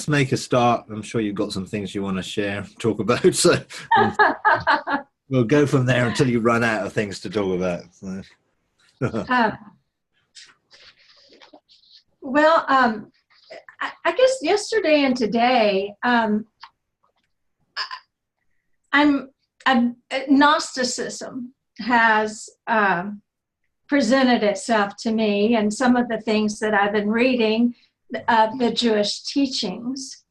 let's make a start. I'm sure you've got some things you want to share, talk about. So we'll go from there until you run out of things to talk about. So. Well, I guess yesterday and today, Gnosticism has presented itself to me, and some of the things that I've been reading of the Jewish teachings.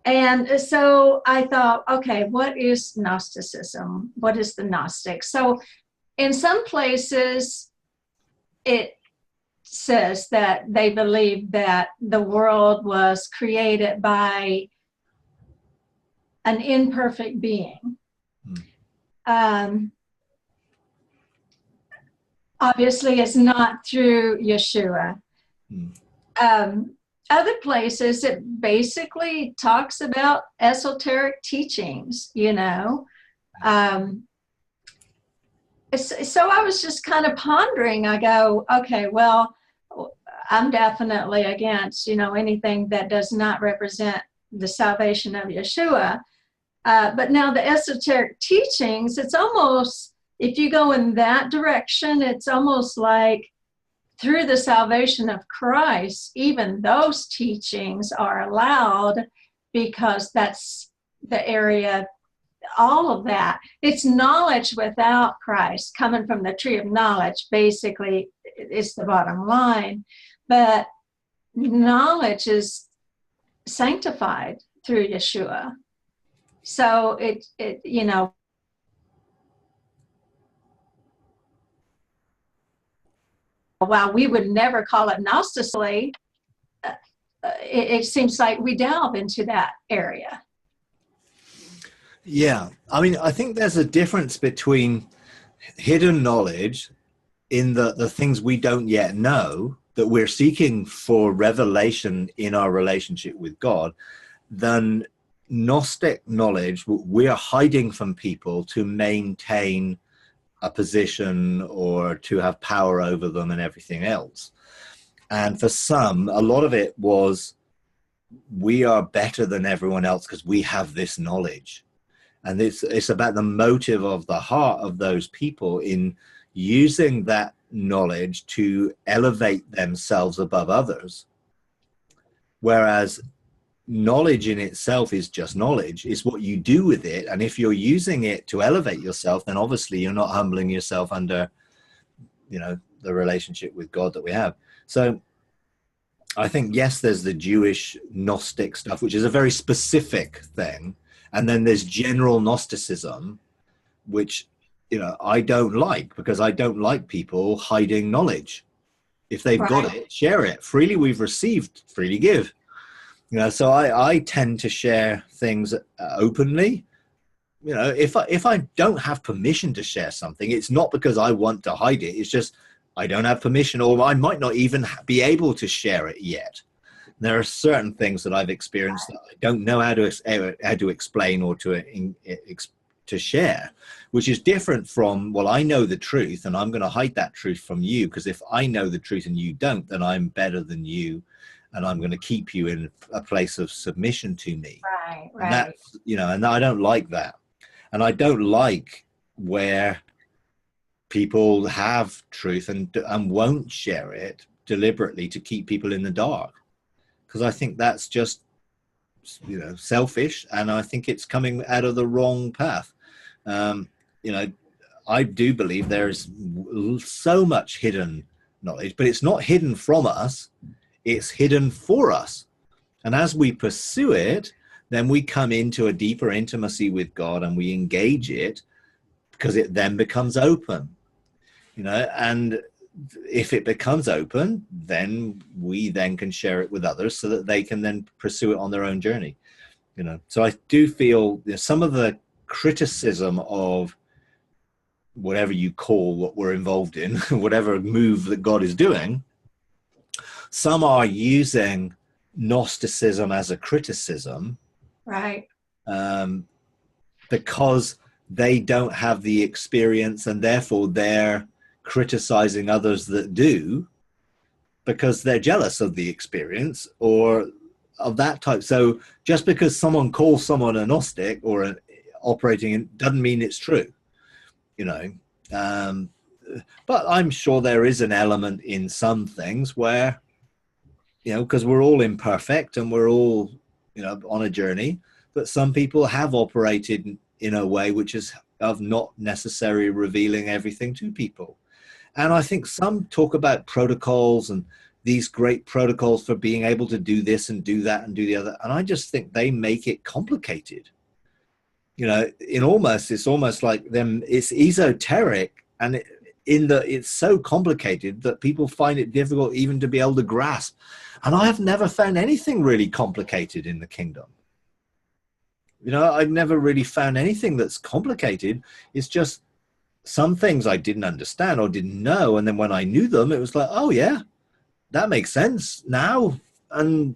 And so I thought, okay, what is Gnosticism? What is the Gnostic? So in some places, it says that they believe that the world was created by an imperfect being. Obviously, it's not through Yeshua. Other places, it basically talks about esoteric teachings, you know. So I was just kind of pondering. I go, okay, well, I'm definitely against, you know, anything that does not represent the salvation of Yeshua. But now the esoteric teachings, it's almost, if you go in that direction, it's almost like through the salvation of Christ, even those teachings are allowed because that's the area, all of that. It's knowledge without Christ, coming from the tree of knowledge, basically, is the bottom line. But knowledge is sanctified through Yeshua. So it you know, while we would never call it Gnosticism, it seems like we delve into that area. Yeah, I mean, I think there's a difference between hidden knowledge in the things we don't yet know, that we're seeking for revelation in our relationship with God, than Gnostic knowledge we are hiding from people to maintain a position or to have power over them and everything else. And for some, a lot of it was, we are better than everyone else because we have this knowledge. And it's about the motive of the heart of those people in using that knowledge to elevate themselves above others. Whereas knowledge in itself is just knowledge. It's what you do with it. And if you're using it to elevate yourself, then obviously you're not humbling yourself under, you know, the relationship with God that we have. So I think, yes, there's the Jewish Gnostic stuff, which is a very specific thing. And then there's general Gnosticism, which, you know, I don't like, because I don't like people hiding knowledge. If they've got it, share it. Freely we've received, freely give. You know, so I tend to share things openly. You know, if I don't have permission to share something, it's not because I want to hide it. It's just I don't have permission, or I might not even be able to share it yet. There are certain things that I've experienced that I don't know how to explain or to share, which is different from, well, I know the truth and I'm going to hide that truth from you, because if I know the truth and you don't, then I'm better than you. And I'm going to keep you in a place of submission to me. Right. And that's, you know, and I don't like that. And I don't like where people have truth and won't share it deliberately to keep people in the dark. Because I think that's just, you know, selfish. And I think it's coming out of the wrong path. You know, I do believe there's so much hidden knowledge, but it's not hidden from us. It's hidden for us. And as we pursue it, then we come into a deeper intimacy with God and we engage it, because it then becomes open, you know. And if it becomes open, then we then can share it with others so that they can then pursue it on their own journey, you know. So I do feel, you know, some of the criticism of whatever you call what we're involved in, whatever move that God is doing, some are using Gnosticism as a criticism, Right. Because they don't have the experience, and therefore they're criticizing others that do, because they're jealous of the experience, or of that type. So just because someone calls someone a Gnostic or an operating in, doesn't mean it's true, you know. But I'm sure there is an element in some things where, you know, because we're all imperfect and we're all, you know, on a journey, that some people have operated in a way which is of not necessarily revealing everything to people. And I think some talk about protocols and these great protocols for being able to do this and do that and do the other. And I just think they make it complicated. You know, it's almost like them, it's esoteric, and it's so complicated that people find it difficult even to be able to grasp. And I have never found anything really complicated in the kingdom. You know, I've never really found anything that's complicated. It's just some things I didn't understand or didn't know. And then when I knew them, it was like, oh yeah, that makes sense now. And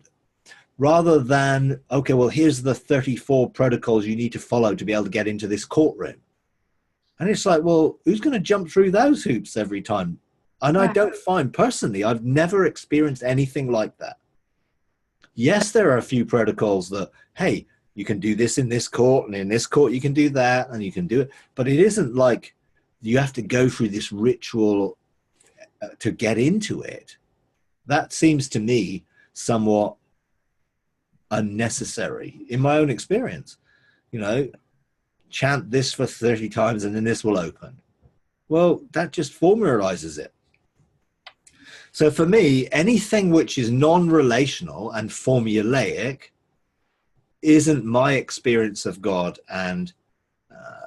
rather than, okay, well, here's the 34 protocols you need to follow to be able to get into this courtroom. And it's like, well, who's going to jump through those hoops every time? And I don't find personally, I've never experienced anything like that. Yes, there are a few protocols that, hey, you can do this in this court, and in this court you can do that, and you can do it. But it isn't like you have to go through this ritual to get into it. That seems to me somewhat unnecessary in my own experience. You know, chant this for 30 times and then this will open. Well, that just formalizes it. So for me, anything which is non-relational and formulaic isn't my experience of God and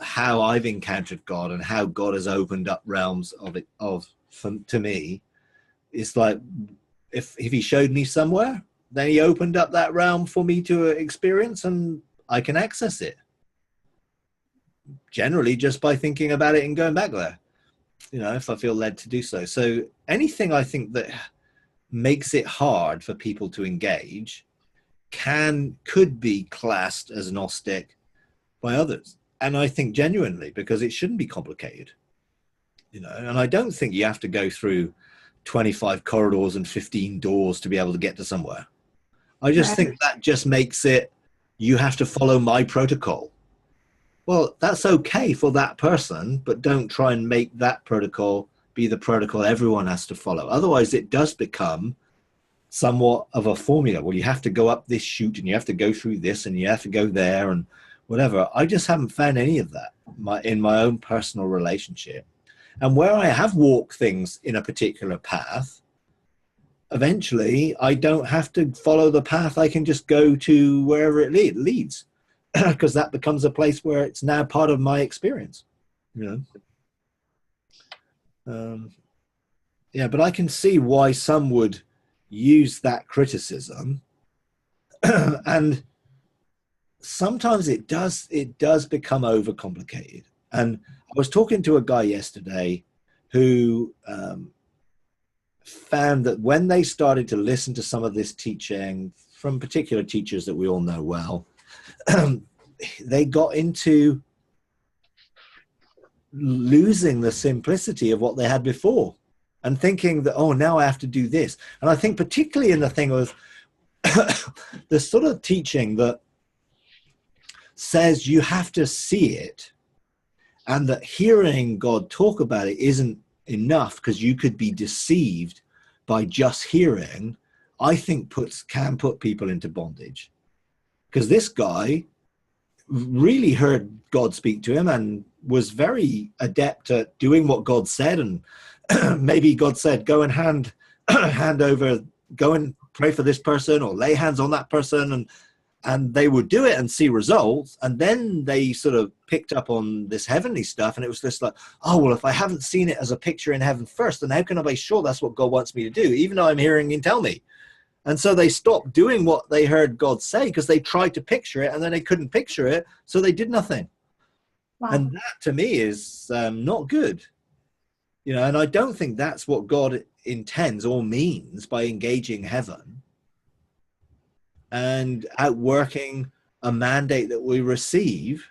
how I've encountered God and how God has opened up realms of it to me. It's like if he showed me somewhere, then he opened up that realm for me to experience, and I can access it. Generally, just by thinking about it and going back there, you know, if I feel led to do so. So anything I think that makes it hard for people to engage could be classed as Gnostic by others. And I think genuinely, because it shouldn't be complicated, you know, and I don't think you have to go through 25 corridors and 15 doors to be able to get to somewhere. I just think that just makes it, you have to follow my protocol. Well, that's okay for that person, but don't try and make that protocol be the protocol everyone has to follow. Otherwise, it does become somewhat of a formula. Well, you have to go up this chute and you have to go through this and you have to go there and whatever. I just haven't found any of that in my own personal relationship. And where I have walked things in a particular path, eventually I don't have to follow the path. I can just go to wherever it leads, because that becomes a place where it's now part of my experience, you know. Yeah, but I can see why some would use that criticism. And sometimes it does become overcomplicated. And I was talking to a guy yesterday who found that when they started to listen to some of this teaching from particular teachers that we all know well, they got into losing the simplicity of what they had before and thinking that, oh, now I have to do this. And I think particularly in the thing of the sort of teaching that says you have to see it, and that hearing God talk about it isn't enough because you could be deceived by just hearing, I think can put people into bondage. Because this guy really heard God speak to him and was very adept at doing what God said. And maybe God said, go and hand over, go and pray for this person or lay hands on that person. And they would do it and see results. And then they sort of picked up on this heavenly stuff. And it was just like, oh, well, if I haven't seen it as a picture in heaven first, then how can I be sure that's what God wants me to do, even though I'm hearing him tell me? And so they stopped doing what they heard God say because they tried to picture it and then they couldn't picture it. So they did nothing. Wow. And that to me is not good. You know, and I don't think that's what God intends or means by engaging heaven and outworking a mandate that we receive.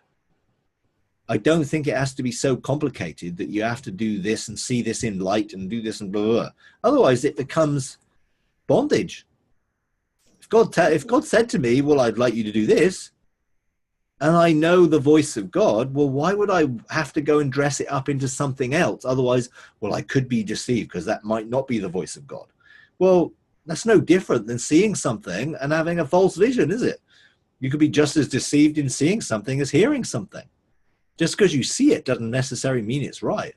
I don't think it has to be so complicated that you have to do this and see this in light and do this and blah, blah, blah. Otherwise it becomes bondage. If God said to me, well, I'd like you to do this, and I know the voice of God, well, why would I have to go and dress it up into something else? Otherwise, well, I could be deceived because that might not be the voice of God. Well, that's no different than seeing something and having a false vision, is it? You could be just as deceived in seeing something as hearing something. Just because you see it doesn't necessarily mean it's right.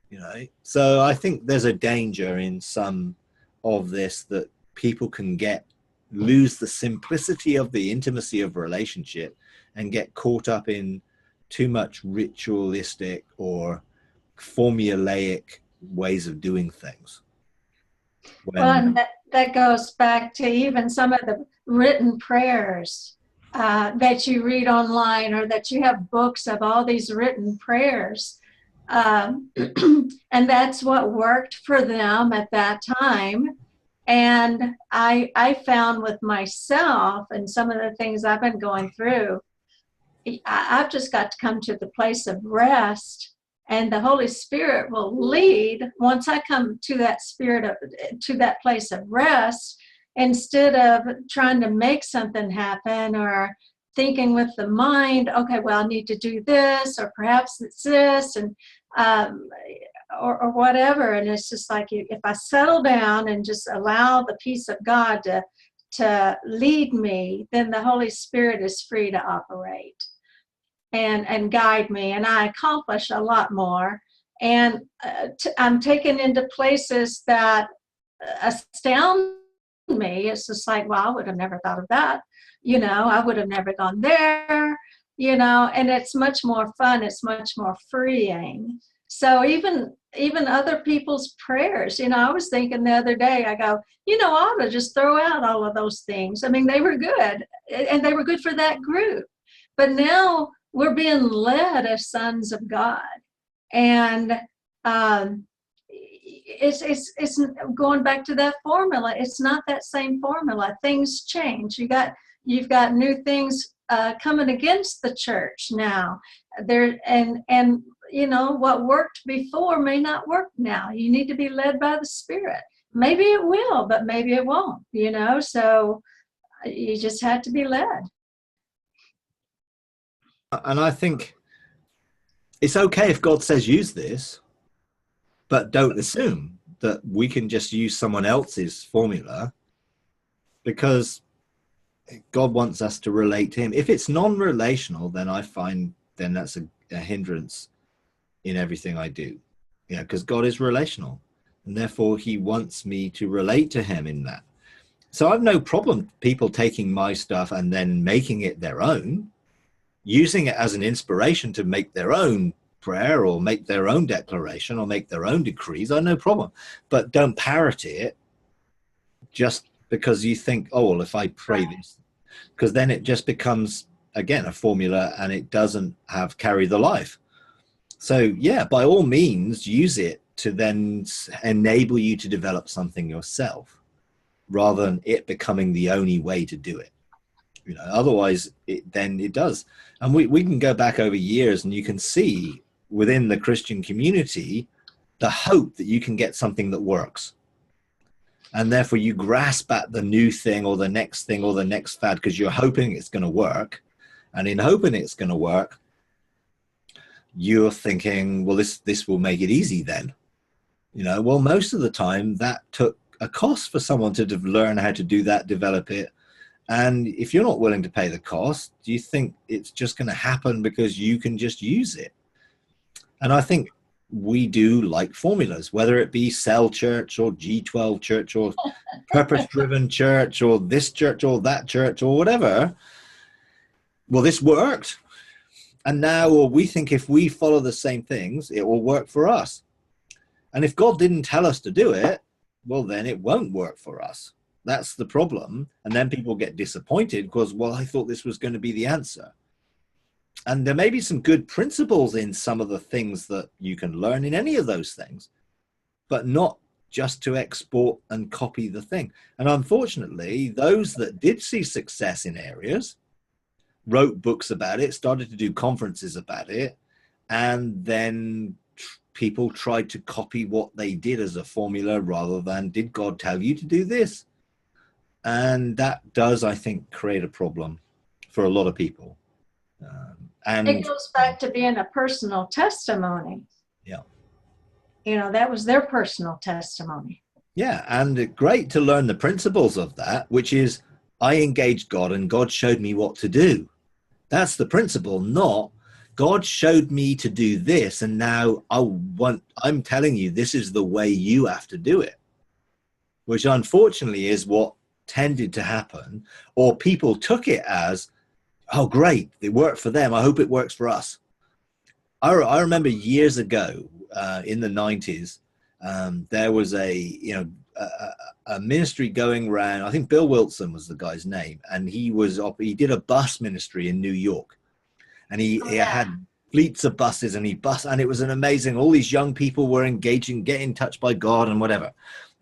You know, so I think there's a danger in some of this that people can lose the simplicity of the intimacy of relationship and get caught up in too much ritualistic or formulaic ways of doing things. Well, and that goes back to even some of the written prayers that you read online, or that you have books of all these written prayers. And that's what worked for them at that time. And I found with myself and some of the things I've been going through, I've just got to come to the place of rest, and the Holy Spirit will lead once I come to that to that place of rest, instead of trying to make something happen or thinking with the mind, okay, well, I need to do this, or perhaps it's this, and or whatever. And it's just like, if I settle down and just allow the peace of God to lead me, then the Holy Spirit is free to operate and guide me, and I accomplish a lot more. And I'm taken into places that astound me. It's just like, well, I would have never thought of that. I would have never gone there, and it's much more fun. It's much more freeing. So even other people's prayers, I was thinking the other day, I go, I ought to just throw out all of those things. I mean, they were good, and they were good for that group. But now we're being led as sons of God. And it's going back to that formula. It's not that same formula. Things change. You've got new things coming against the church now. And what worked before may not work now. You need to be led by the Spirit. Maybe it will, but maybe it won't. So you just had to be led. And I think it's okay if God says use this, but don't assume that we can just use someone else's formula, because God wants us to relate to him. If it's non-relational, then I find then that's a hindrance in everything I do. Because God is relational, and therefore he wants me to relate to him in that. So I've no problem people taking my stuff and then making it their own, using it as an inspiration to make their own prayer or make their own declaration or make their own decrees. I have no problem. But don't parrot it just because you think, oh, well, if I pray this, because then it just becomes, again, a formula, and it doesn't carry the life. So yeah, by all means, use it to then enable you to develop something yourself, rather than it becoming the only way to do it. Otherwise it does. And we can go back over years, and you can see within the Christian community the hope that you can get something that works, and therefore you grasp at the new thing or the next thing or the next fad because you're hoping it's going to work. And in hoping it's going to work, you're thinking, well, this will make it easy then. Well, most of the time that took a cost for someone to learn how to do that, develop it. And if you're not willing to pay the cost, do you think it's just going to happen because you can just use it? And I think we do like formulas, whether it be cell church or G12 church or purpose-driven church or this church or that church or whatever. Well, this worked. And now we think if we follow the same things, it will work for us. And if God didn't tell us to do it, well, then it won't work for us. That's the problem. And then people get disappointed because, well, I thought this was going to be the answer. And there may be some good principles in some of the things that you can learn in any of those things, but not just to export and copy the thing. And unfortunately, those that did see success in areas wrote books about it, started to do conferences about it, and then people tried to copy what they did as a formula rather than, did God tell you to do this? And that does, I think, create a problem for a lot of people. And it goes back to being a personal testimony. yeah. You know, that was their personal testimony. Yeah, and great to learn the principles of that, which is I engaged God and God showed me what to do. That's the principle, not God showed me to do this and now I'm telling you this is the way you have to do it, which unfortunately is what tended to happen, or people took it as, oh great, it worked for them, I hope it works for us. I remember years ago in the 90s, there was a ministry going around. I think Bill Wilson was the guy's name, and he did a bus ministry in New York, and he had fleets of buses, and and it was an amazing. All these young people were engaging, getting touched by God and whatever.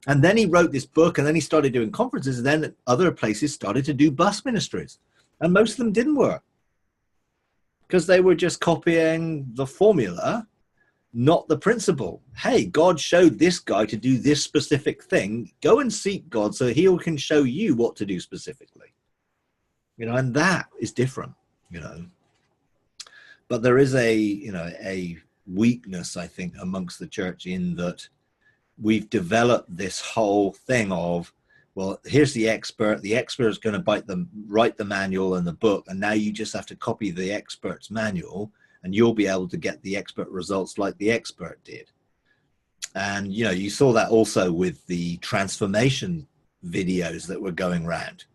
And then he wrote this book, and then he started doing conferences, and then other places started to do bus ministries, and most of them didn't work because they were just copying the formula, not the principle. Hey, God showed this guy to do this specific thing. Go and seek God so he can show you what to do specifically. And that is different, But there is a weakness, I think, amongst the church in that we've developed this whole thing of, well, here's the expert is going to write the manual and the book, and now you just have to copy the expert's manual and you'll be able to get the expert results like the expert did. And, you saw that also with the transformation videos that were going around.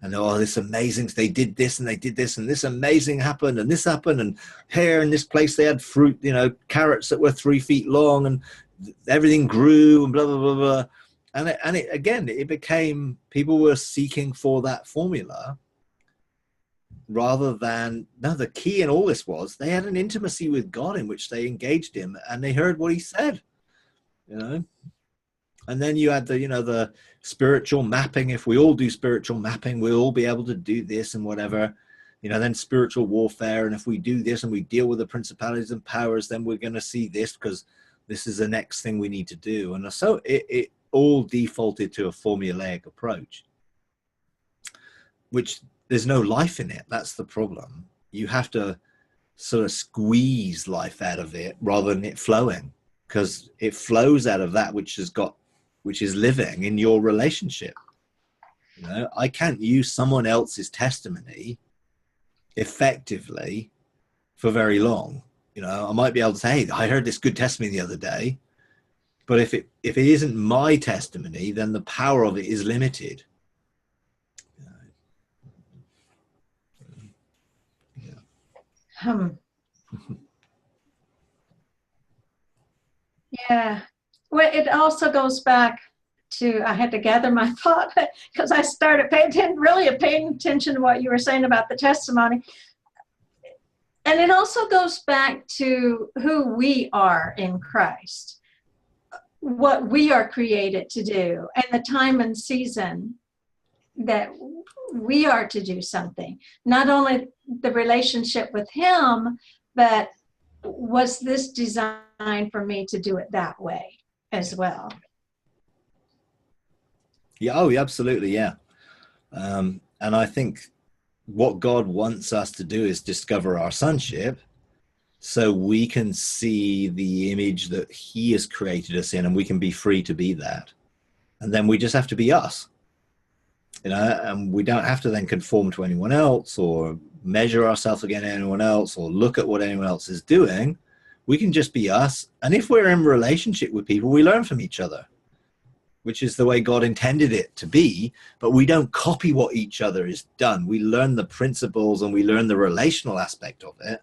And, oh, this amazing, they did this and they did this and this amazing happened and this happened. And here in this place, they had fruit, carrots that were 3 feet long and everything grew and blah, blah, blah, blah. And it became, people were seeking for that formula rather than, no, the key in all this was they had an intimacy with God in which they engaged him and they heard what he said, And then you had the spiritual mapping. If we all do spiritual mapping, we'll all be able to do this and whatever, then spiritual warfare. And if we do this and we deal with the principalities and powers, then we're going to see this because this is the next thing we need to do. And so it all defaulted to a formulaic approach, which there's no life in it. That's the problem. You have to sort of squeeze life out of it rather than it flowing, because it flows out of that which is living in your relationship. I can't use someone else's testimony effectively for very long. I might be able to say, hey, I heard this good testimony the other day, but if it isn't my testimony, then the power of it is limited. Yeah. Well, it also goes back to, I had to gather my thought because I started paying attention to what you were saying about the testimony. And it also goes back to who we are in Christ, what we are created to do, and the time and season that we are to do something. Not only the relationship with him, but was this designed for me to do it that way as well? Yeah, oh, absolutely, yeah. And I think what God wants us to do is discover our sonship so we can see the image that he has created us in, and we can be free to be that. And then we just have to be us, and we don't have to then conform to anyone else or measure ourselves against anyone else or look at what anyone else is doing. We can just be us. And if we're in relationship with people, we learn from each other, which is the way God intended it to be, but we don't copy what each other has done. We learn the principles and we learn the relational aspect of it,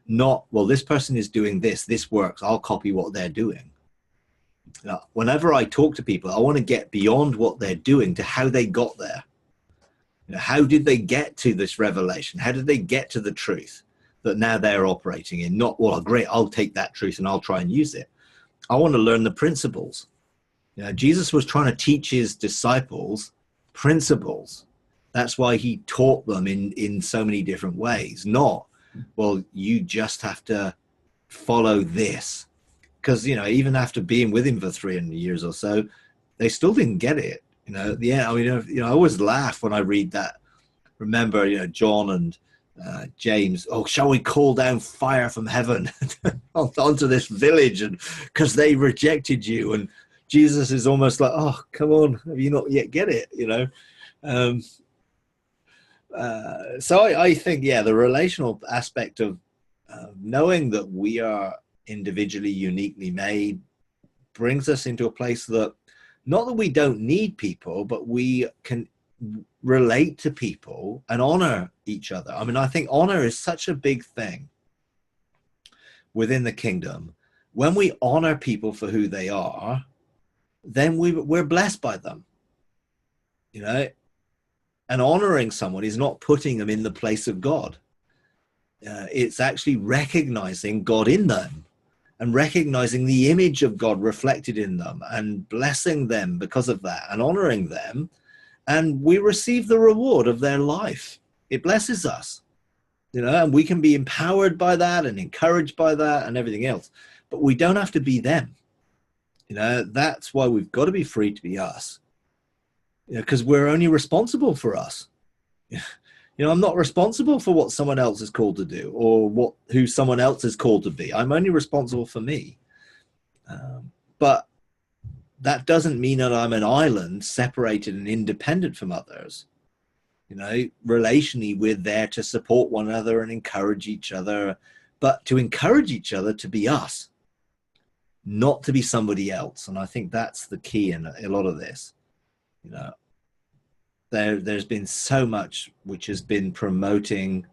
not, well, this person is doing this works, I'll copy what they're doing. Now, whenever I talk to people, I want to get beyond what they're doing to how they got there. How did they get to this revelation? How did they get to the truth that now they're operating in? Not, well, great, I'll take that truth and I'll try and use it. I want to learn the principles. Jesus was trying to teach his disciples principles. That's why he taught them in so many different ways. Not, well, you just have to follow this. Because, even after being with him for 300 years or so, they still didn't get it. Yeah, I mean, I always laugh when I read that. Remember, John and James, oh, shall we call down fire from heaven onto this village, and because they rejected you? And Jesus is almost like, oh, come on, have you not yet get it? So I think, yeah, the relational aspect of knowing that we are individually uniquely made brings us into a place that, not that we don't need people, but we can relate to people and honor each other. I mean, I think honor is such a big thing within the kingdom. When we honor people for who they are, then we're blessed by them, and honoring someone is not putting them in the place of God. It's actually recognizing God in them and recognizing the image of God reflected in them and blessing them because of that and honoring them. And we receive the reward of their life. It blesses us, and we can be empowered by that and encouraged by that and everything else. But we don't have to be them. That's why we've got to be free to be us. Because we're only responsible for us. I'm not responsible for what someone else is called to do or who someone else is called to be. I'm only responsible for me. But that doesn't mean that I'm an island separated and independent from others. Relationally, we're there to support one another and encourage each other, but to encourage each other to be us, not to be somebody else. And I think that's the key in a lot of this. There's been so much which has been promoting,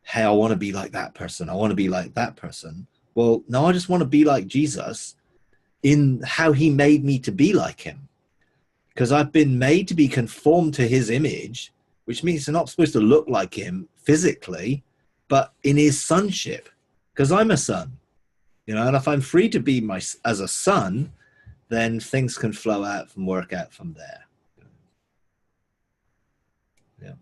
hey, I want to be like that person. I want to be like that person. Well, no, I just want to be like Jesus in how he made me to be like him. Because I've been made to be conformed to his image, which means I'm not supposed to look like him physically, but in his sonship, because I'm a son. And if I'm free to be as a son, then things can flow out and work out from there. Yeah.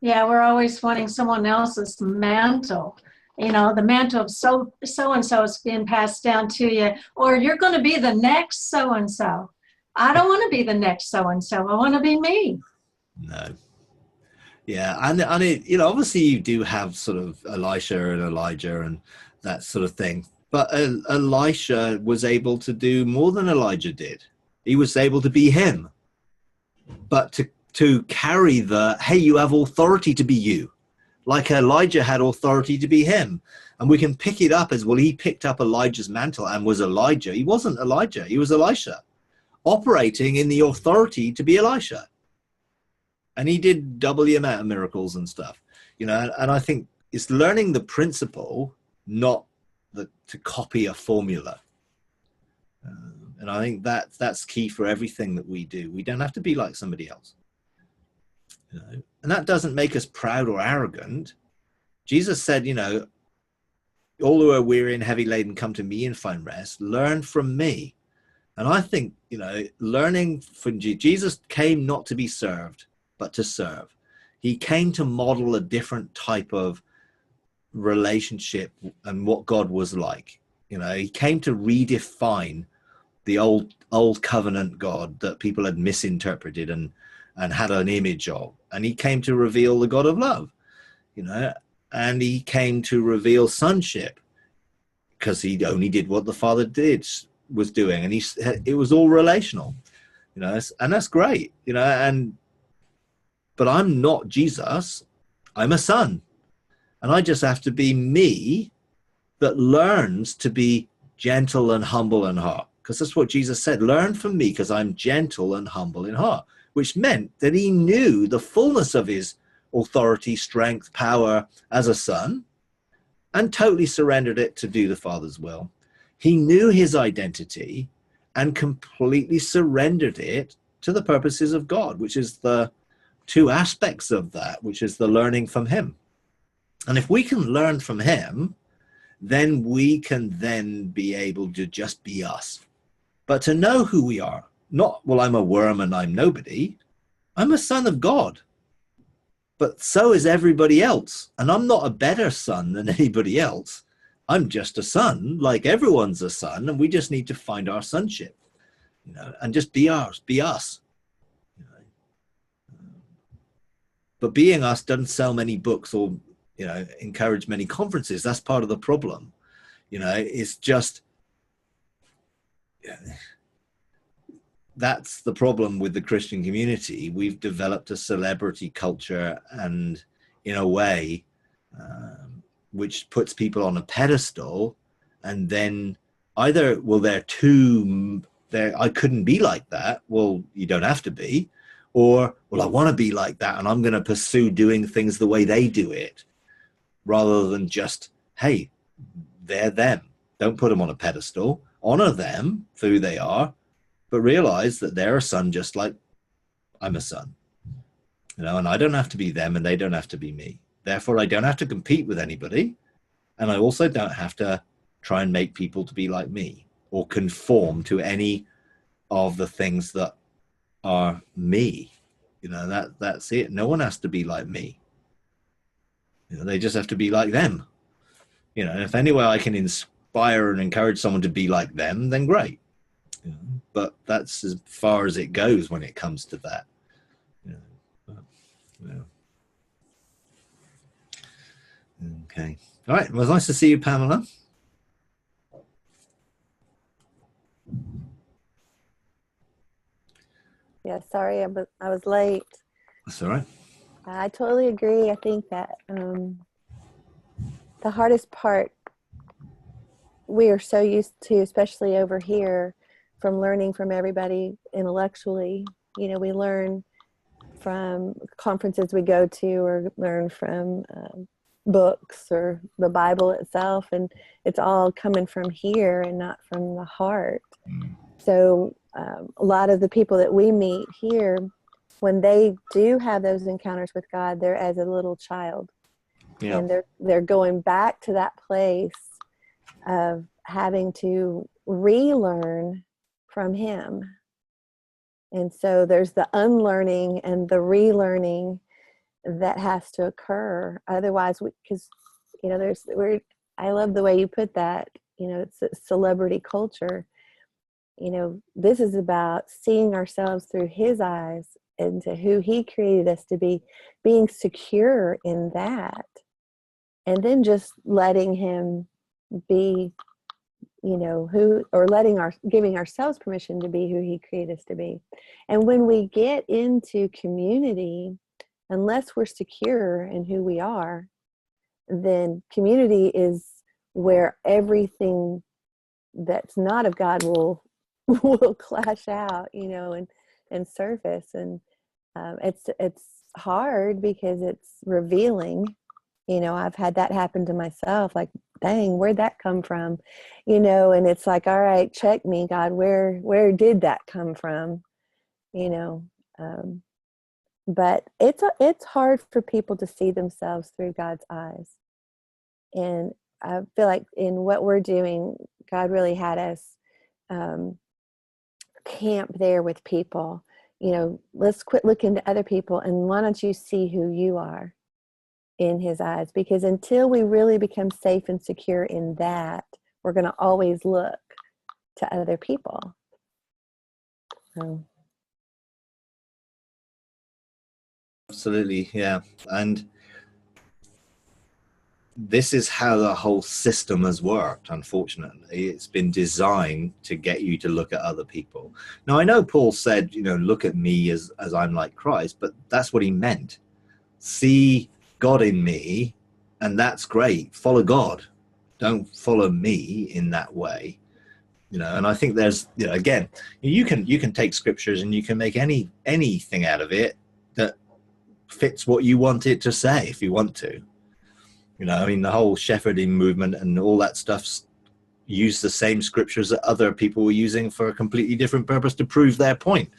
Yeah, we're always wanting someone else's mantle. The mantle of so-and-so is being passed down to you, or you're going to be the next so-and-so. I don't want to be the next so-and-so. I want to be me. No. Yeah, and it, obviously you do have sort of Elisha and Elijah and that sort of thing. But Elisha was able to do more than Elijah did. He was able to be him. But to carry hey, you have authority to be you. Like Elijah had authority to be him. And we can pick it up as, well, he picked up Elijah's mantle and was Elijah. He wasn't Elijah. He was Elisha, operating in the authority to be Elisha. And he did double the amount of miracles and stuff, and I think it's learning the principle, not to copy a formula. And I think that's key for everything that we do. We don't have to be like somebody else. And that doesn't make us proud or arrogant. Jesus said, all who are weary and heavy laden, come to me and find rest. Learn from me. And I think, learning from Jesus came not to be served, but to serve. He came to model a different type of relationship and what God was like. He came to redefine the old covenant God that people had misinterpreted and had an image of. And he came to reveal the God of love, and he came to reveal sonship because he only did what the Father was doing. And it was all relational, and that's great, but I'm not Jesus. I'm a son. And I just have to be me that learns to be gentle and humble in heart. Because that's what Jesus said. Learn from me because I'm gentle and humble in heart. Which meant that he knew the fullness of his authority, strength, power as a son and totally surrendered it to do the Father's will. He knew his identity and completely surrendered it to the purposes of God, which is the two aspects of that, which is the learning from him. And if we can learn from him, then we can then be able to just be us. But to know who we are, not, well, I'm a worm and I'm nobody. I'm a son of God. But so is everybody else. And I'm not a better son than anybody else. I'm just a son, like everyone's a son, and we just need to find our sonship, and just be us. But being us doesn't sell many books or, encourage many conferences. That's part of the problem. It's just, that's the problem with the Christian community. We've developed a celebrity culture, and in a way, which puts people on a pedestal, and then either, well, I couldn't be like that. Well, you don't have to be. Or, well, I want to be like that, and I'm going to pursue doing things the way they do it, rather than just, hey, they're them. Don't put them on a pedestal. Honor them for who they are, but realize that they're a son just like I'm a son. And I don't have to be them, and they don't have to be me. Therefore, I don't have to compete with anybody, and I also don't have to try and make people to be like me or conform to any of the things that are me. That's it. No one has to be like me. They just have to be like them. If any way I can inspire and encourage someone to be like them, then great. But that's as far as it goes when it comes to that. Okay. All right. Well, it was nice to see you, Pamela. Yeah, sorry, I was late. That's all right. I totally agree. I think that the hardest part we are so used to, especially over here, from learning from everybody intellectually. We learn from conferences we go to, or learn from books or the Bible itself, and it's all coming from here and not from the heart. So a lot of the people that we meet here, when they do have those encounters with God, they're as a little child. Yeah. And they're going back to that place of having to relearn from Him. And so there's the unlearning and the relearning that has to occur. Otherwise, because I love the way you put that. It's a celebrity culture. This is about seeing ourselves through His eyes into who He created us to be, being secure in that, and then just letting Him be, giving ourselves permission to be who He created us to be. And when we get into community, unless we're secure in who we are, then community is where everything that's not of God will clash out, and surface. And it's hard because it's revealing. I've had that happen to myself, like, dang, where'd that come from? And it's like, all right, check me, God, where did that come from? But it's hard for people to see themselves through God's eyes. And I feel like in what we're doing, God really had us camp there with people. Let's quit looking to other people, and why don't you see who you are in His eyes? Because until we really become safe and secure in that, we're going to always look to other people. Absolutely, yeah. And this is how the whole system has worked, unfortunately. It's been designed to get you to look at other people. Now, I know Paul said, look at me as I'm like Christ, but that's what he meant. See God in me, and that's great. Follow God. Don't follow me in that way. And I think there's, again, you can take scriptures and you can make anything out of it that fits what you want it to say, if you want to. The whole shepherding movement and all that stuff's used the same scriptures that other people were using for a completely different purpose to prove their point,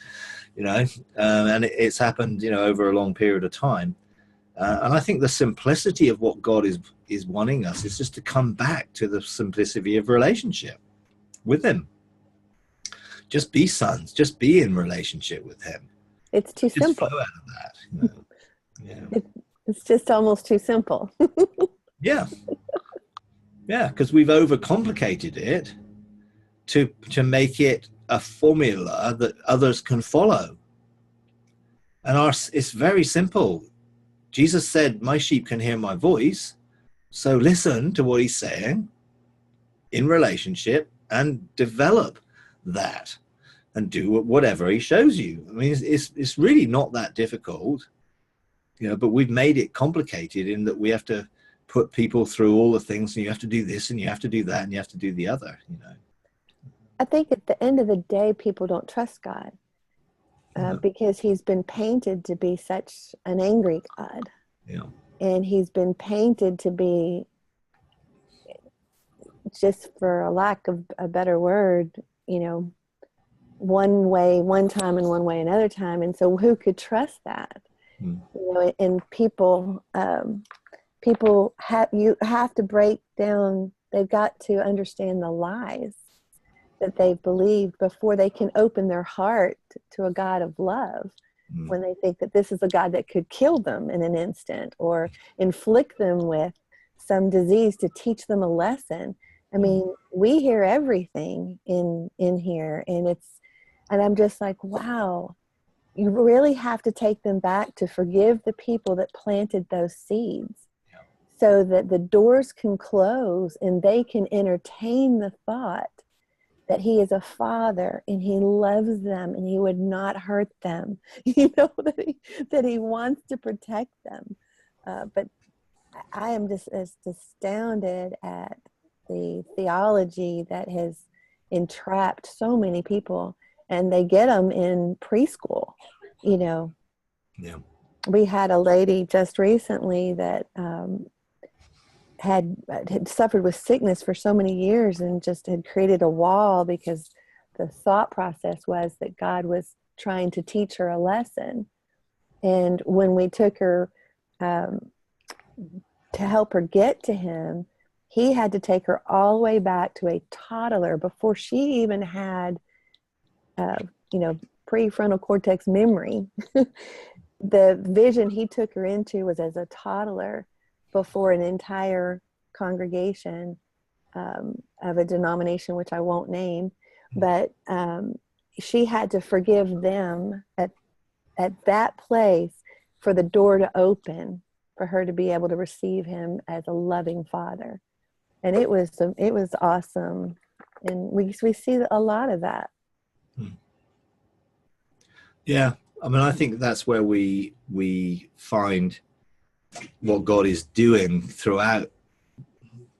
and it's happened, over a long period of time. And I think the simplicity of what God is wanting us is just to come back to the simplicity of relationship with Him. Just be sons, just be in relationship with Him. It's too simple. Flow out of that, Yeah. It's just almost too simple. Yeah. Yeah, because we've overcomplicated it to make it a formula that others can follow. And it's very simple. Jesus said, my sheep can hear my voice. So listen to what he's saying in relationship and develop that and do whatever he shows you. I mean, it's really not that difficult, you know, but we've made it complicated in that we have to put people through all the things, and you have to do this and you have to do that and you have to do the other, you know. I think at the end of the day, people don't trust God because he's been painted to be such an angry God. Yeah. And he's been painted to be, just for a lack of a better word, you know, one way one time and one way another time. And so who could trust that? You know, and people you have to break down, they've got to understand the lies that they've believed before they can open their heart to a God of love. When they think that this is a God that could kill them in an instant or inflict them with some disease to teach them a lesson. I mean, we hear everything in here, and I'm just like, wow, you really have to take them back to forgive the people that planted those seeds so that the doors can close and they can entertain the thought that he is a father and he loves them and he would not hurt them, you know, that he wants to protect them. But I am just astounded at the theology that has entrapped so many people, and they get them in preschool, you know. Yeah. We had a lady just recently that had suffered with sickness for so many years and just had created a wall because the thought process was that God was trying to teach her a lesson. And when we took her to help her get to him, he had to take her all the way back to a toddler before she even had, you know, prefrontal cortex memory. The vision he took her into was as a toddler before an entire congregation of a denomination, which I won't name, but she had to forgive them at that place for the door to open for her to be able to receive him as a loving father. And it was awesome. And we see a lot of that. Yeah. I mean, I think that's where we find what God is doing throughout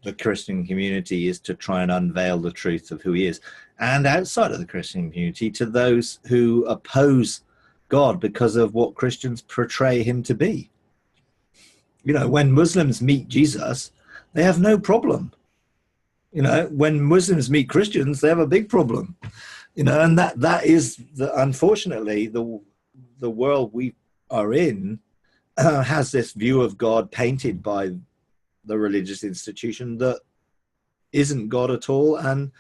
the Christian community, is to try and unveil the truth of who he is, and outside of the Christian community to those who oppose God because of what Christians portray him to be. You know, when Muslims meet Jesus, they have no problem. You know, when Muslims meet Christians, they have a big problem. You know, and that is unfortunately the world we are in has this view of God painted by the religious institution that isn't God at all, and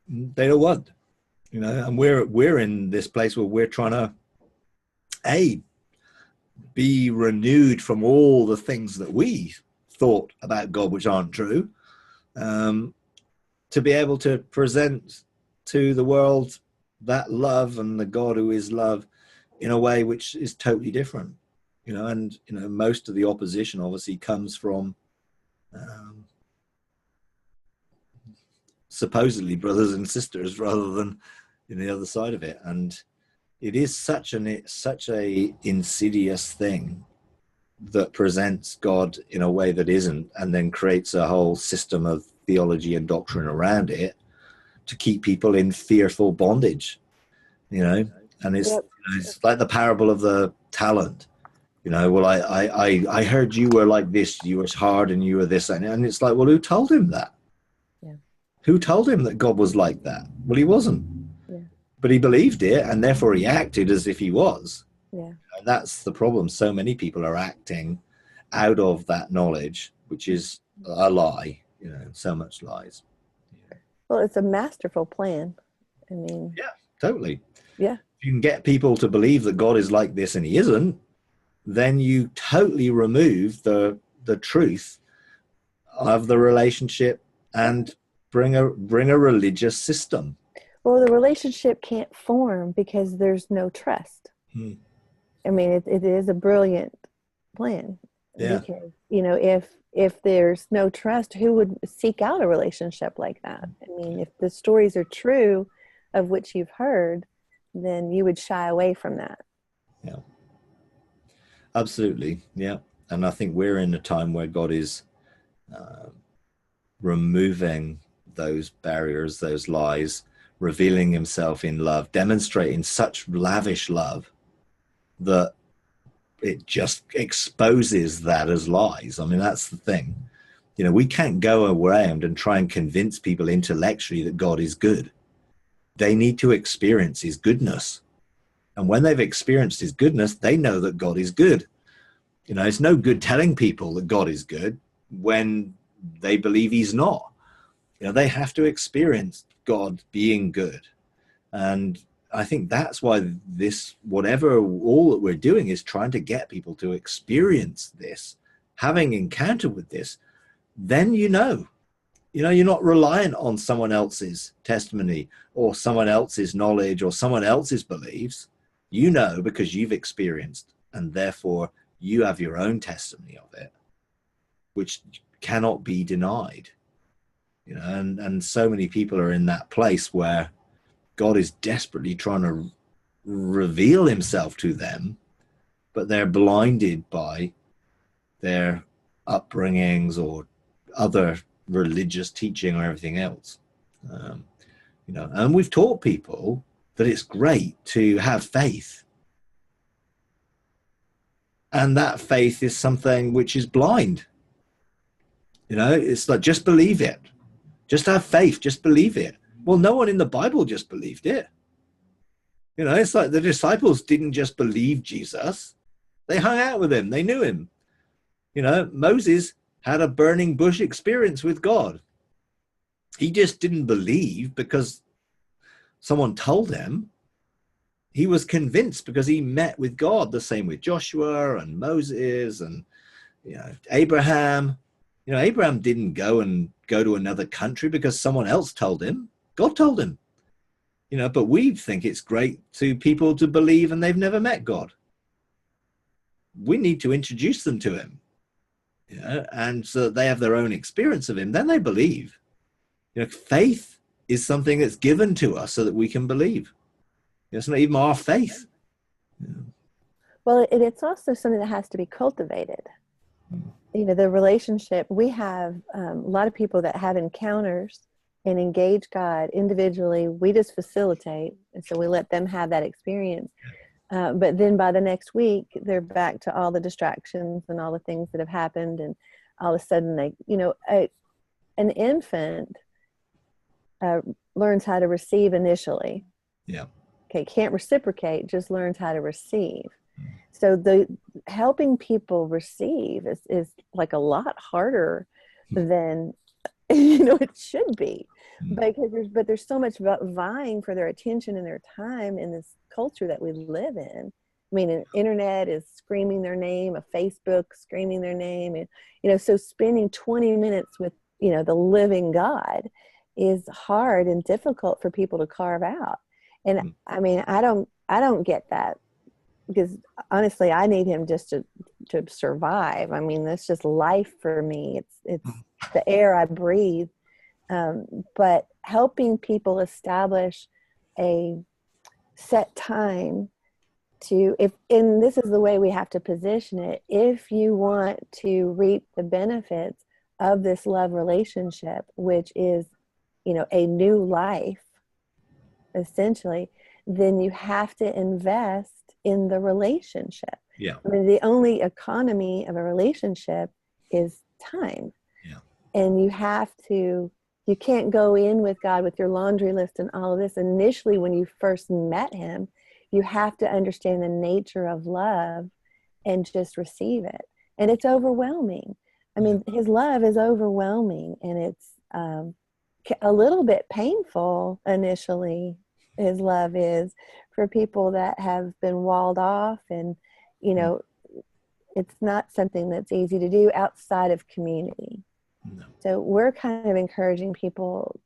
they don't want, you know. And we're in this place where we're trying to be renewed from all the things that we thought about God which aren't true, to be able to present to the world that love and the God who is love in a way which is totally different, you know. And you know, most of the opposition obviously comes from supposedly brothers and sisters rather than in the other side of it. And it is such a insidious thing that presents God in a way that isn't, and then creates a whole system of theology and doctrine around it to keep people in fearful bondage, you know. And it's, Yep. you know, it's like the parable of the talent. You know, well, I heard you were like this, you were hard and you were this, and it's like, well, who told him that? Yeah. Who told him that God was like that? Well, he wasn't. Yeah. But he believed it, and therefore he acted as if he was. Yeah. And that's the problem. So many people are acting out of that knowledge, which is a lie, you know, so much lies. Well, it's a masterful plan. I mean, Yeah, totally. yeah. If you can get people to believe that God is like this and he isn't, then you totally remove the truth of the relationship and bring a religious system. Well, the relationship can't form because there's no trust. I mean, it is a brilliant plan. Yeah. Because, you know, if there's no trust, who would seek out a relationship like that? I mean, if the stories are true of which you've heard, then you would shy away from that. Yeah. Absolutely. Yeah. And I think we're in a time where God is removing those barriers, those lies, revealing himself in love, demonstrating such lavish love that it just exposes that as lies. I mean, that's the thing. You know, we can't go around and try and convince people intellectually that God is good. They need to experience his goodness. And when they've experienced his goodness, they know that God is good. You know, it's no good telling people that God is good when they believe he's not. You know, they have to experience God being good. And I think that's why this, whatever, all that we're doing is trying to get people to experience this, having encounter with this. Then you're not reliant on someone else's testimony or someone else's knowledge or someone else's beliefs. You know, because you've experienced, and therefore you have your own testimony of it, which cannot be denied. You know, and so many people are in that place where God is desperately trying to reveal himself to them, but they're blinded by their upbringings or other religious teaching or everything else. You know, and we've taught people that it's great to have faith. And that faith is something which is blind. You know, it's like, just believe it. Just have faith, just believe it. Well, no one in the Bible just believed it. You know, it's like the disciples didn't just believe Jesus. They hung out with him. They knew him. You know, Moses had a burning bush experience with God. He just didn't believe because someone told him. He was convinced because he met with God. The same with Joshua and Moses and, you know, Abraham. You know, Abraham didn't go to another country because someone else told him. God told him. You know, but we think it's great to people to believe and they've never met God. We need to introduce them to him. You know, and so that they have their own experience of him, then they believe. You know, faith is something that's given to us so that we can believe. It's not even our faith. You know. Well, it's also something that has to be cultivated. You know, the relationship, we have a lot of people that have encounters and engage God individually. We just facilitate, and so we let them have that experience. But then by the next week, they're back to all the distractions and all the things that have happened, and all of a sudden they, you know, an infant learns how to receive initially. Yeah. Okay, can't reciprocate, just learns how to receive. So the helping people receive is like a lot harder than it should be, because there's so much vying for their attention and their time in this culture that we live in. I mean, an internet is screaming their name, a Facebook screaming their name, and so spending 20 minutes with the living God is hard and difficult for people to carve out. And I mean, I don't get that, because honestly, I need him just to survive. I mean, that's just life for me. It's the air I breathe. But helping people establish a set time and this is the way we have to position it. If you want to reap the benefits of this love relationship, which is, a new life, essentially, then you have to invest in the relationship. Yeah. I mean, the only economy of a relationship is time. Yeah. And you can't go in with God with your laundry list and all of this. Initially, when you first met him, you have to understand the nature of love and just receive it. And it's overwhelming. I mean, his love is overwhelming, and it's a little bit painful initially. His love is, for people that have been walled off, and it's not something that's easy to do outside of community. No. So we're kind of encouraging people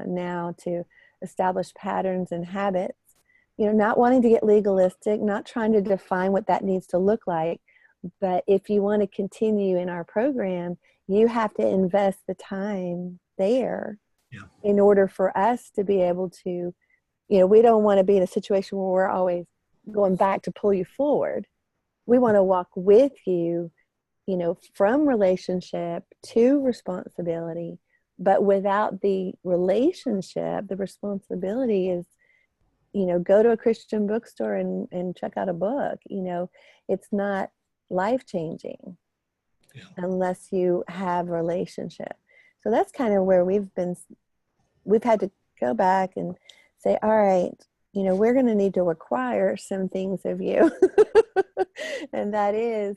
now to establish patterns and habits, you know, not wanting to get legalistic, not trying to define what that needs to look like. But if you want to continue in our program, you have to invest the time there in order for us to be able to, you know, we don't want to be in a situation where we're always going back to pull you forward. We want to walk with you, you know, from relationship to responsibility. But without the relationship, the responsibility is, you know, go to a Christian bookstore and check out a book. You know, it's not life-changing unless you have a relationship. So that's kind of where we've had to go back and say, all right, you know, we're going to need to require some things of you. And that is,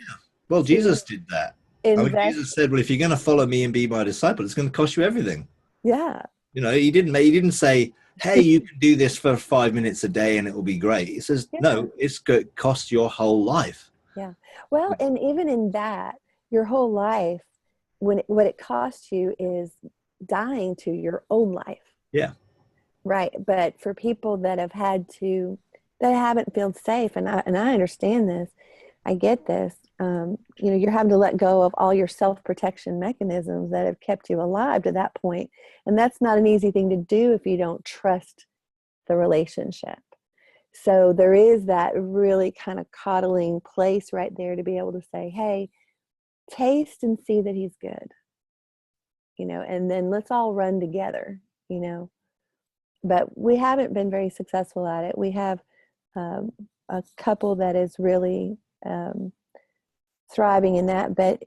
well, Jesus did that. I mean, invest. Jesus said, well, if you're going to follow me and be my disciple, it's going to cost you everything. Yeah. You know, he didn't say, hey, you can do this for 5 minutes a day and it will be great. He says, no, it's going to cost your whole life. Yeah. Well, and even in that, your whole life, what it costs you is dying to your own life. Yeah. Right. But for people that haven't felt safe, and I understand this, I get this, you know, you're having to let go of all your self-protection mechanisms that have kept you alive to that point. And that's not an easy thing to do if you don't trust the relationship. So there is that really kind of coddling place right there to be able to say, hey, taste and see that he's good, you know, and then let's all run together, you know. But we haven't been very successful at it. We have a couple that is really thriving in that, but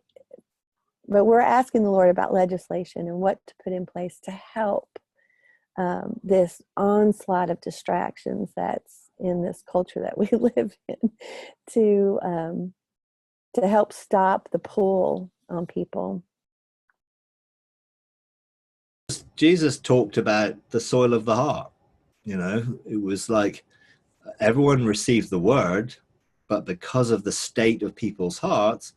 we're asking the Lord about legislation and what to put in place to help this onslaught of distractions that's in this culture that we live in, to help stop the pull on people. Jesus talked about the soil of the heart. You know, it was like everyone received the word, but because of the state of people's hearts,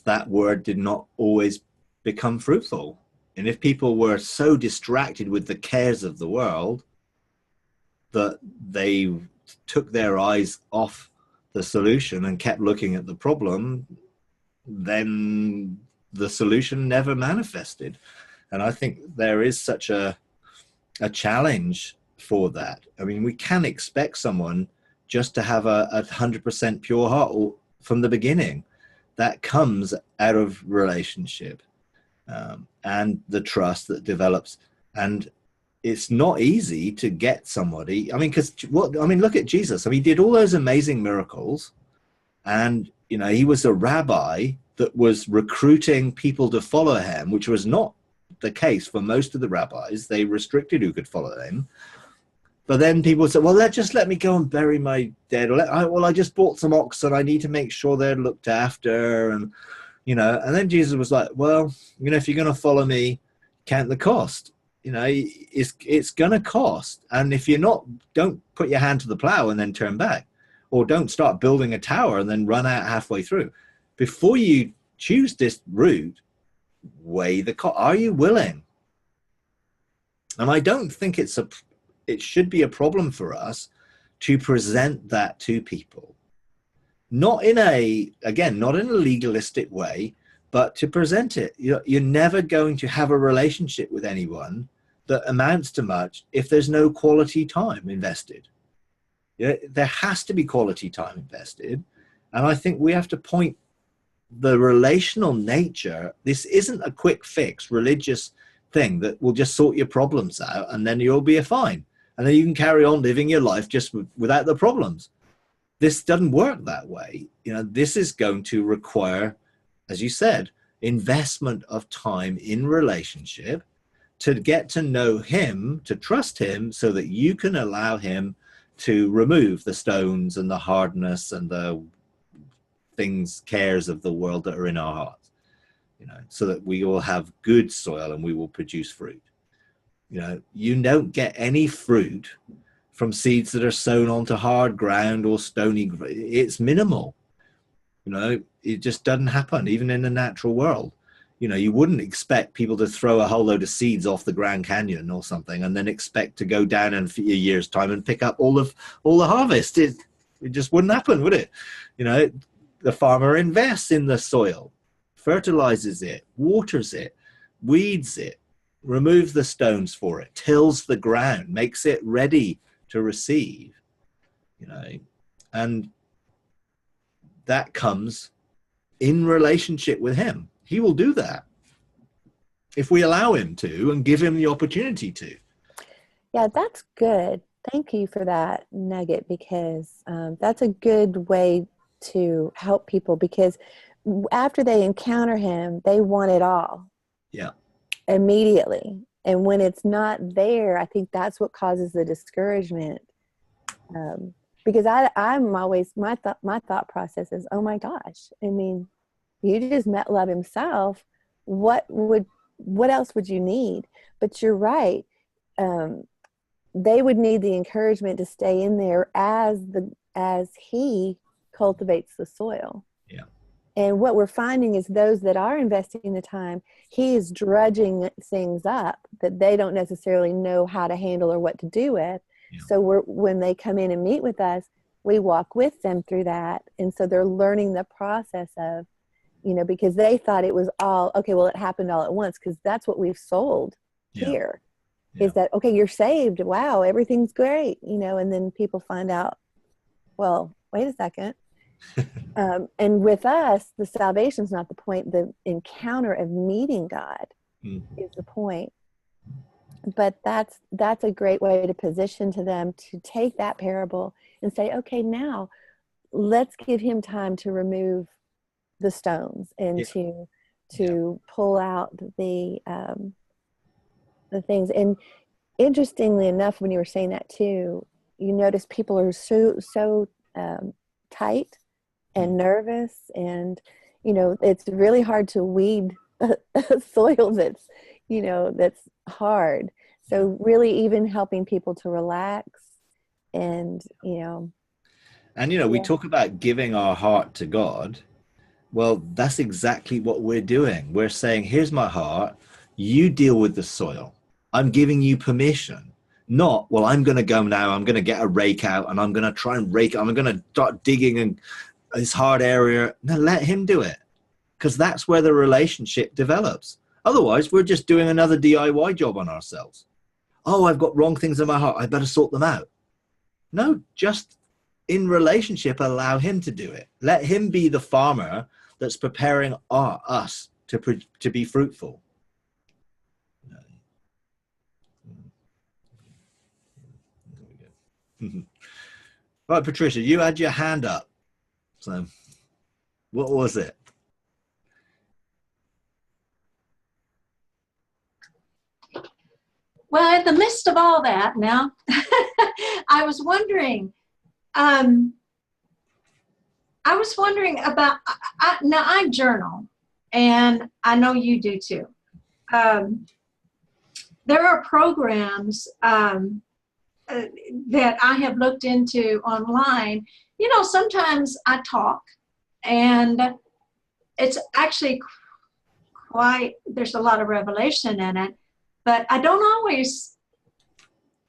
that word did not always become fruitful. And if people were so distracted with the cares of the world that they took their eyes off the solution and kept looking at the problem, then the solution never manifested. And I think there is such a challenge for that. I mean, we can expect someone just to have a 100% pure heart from the beginning. That comes out of relationship and the trust that develops. And it's not easy to get somebody. I mean, look at Jesus. I mean, he did all those amazing miracles, and you know, he was a rabbi that was recruiting people to follow him, which was not the case for most of the rabbis. They restricted who could follow him. But then people said, well, just let me go and bury my dead. Or I just bought some oxen. I need to make sure they're looked after. And, you know, and then Jesus was like, well, you know, if you're going to follow me, count the cost. You know, it's going to cost. And if you're not, don't put your hand to the plow and then turn back. Or don't start building a tower and then run out halfway through. Before you choose this route, weigh the cost. Are you willing? And I don't think it should be a problem for us to present that to people. Not in a legalistic way, but to present it. You're never going to have a relationship with anyone that amounts to much if there's no quality time invested. There has to be quality time invested. And I think we have to point the relational nature. This isn't a quick fix religious thing that will just sort your problems out and then you'll be fine. And then you can carry on living your life just without the problems. This doesn't work that way. You know, this is going to require, as you said, investment of time in relationship to get to know him, to trust him, so that you can allow him to remove the stones and the hardness and the cares of the world that are in our hearts, you know, so that we will have good soil and we will produce fruit. You know, you don't get any fruit from seeds that are sown onto hard ground or stony. It's minimal. You know, it just doesn't happen, even in the natural world. You know, you wouldn't expect people to throw a whole load of seeds off the Grand Canyon or something and then expect to go down in a year's time and pick up all the harvest. It just wouldn't happen, would it? You know, the farmer invests in the soil, fertilizes it, waters it, weeds it, removes the stones for it, tills the ground, makes it ready to receive, you know, and that comes in relationship with him. He will do that if we allow him to and give him the opportunity to. Yeah, that's good. Thank you for that nugget, because that's a good way to help people, because after they encounter him, they want it all. Yeah. Immediately. And when it's not there, I think that's what causes the discouragement. Because I'm always, my thought process is, oh my gosh, I mean, you just met love himself. What else would you need? But you're right. They would need the encouragement to stay in there as he cultivates the soil. Yeah. And what we're finding is those that are investing the time, he is drudging things up that they don't necessarily know how to handle or what to do with. Yeah. So when they come in and meet with us, we walk with them through that. And so they're learning the process of, you know, because they thought it was all, okay, well, it happened all at once, because that's what we've sold here. Is that, okay, you're saved. Wow, everything's great. You know, and then people find out, well, wait a second. And with us, the salvation's not the point. The encounter of meeting God is the point. But that's a great way to position to them to take that parable and say, okay, now let's give him time to remove the stones and to pull out the things. And interestingly enough, when you were saying that too, you notice people are so tight and nervous, and you know, it's really hard to weed a soil that's, you know, that's hard. So really even helping people to relax and, you know. And, you know, we talk about giving our heart to God. Well, that's exactly what we're doing. We're saying, here's my heart. You deal with the soil. I'm giving you permission. Not, well, I'm going to go now. I'm going to get a rake out and I'm going to try and rake. I'm going to start digging in this hard area. No, let him do it. Because that's where the relationship develops. Otherwise, we're just doing another DIY job on ourselves. Oh, I've got wrong things in my heart. I better sort them out. No, just in relationship, allow him to do it. Let him be the farmer that's preparing us to be fruitful. Right, Patricia, you had your hand up. So what was it? Well, in the midst of all that now, I was wondering about, now I journal, and I know you do too. There are programs that I have looked into online. You know, sometimes I talk, and it's actually there's a lot of revelation in it, but I don't always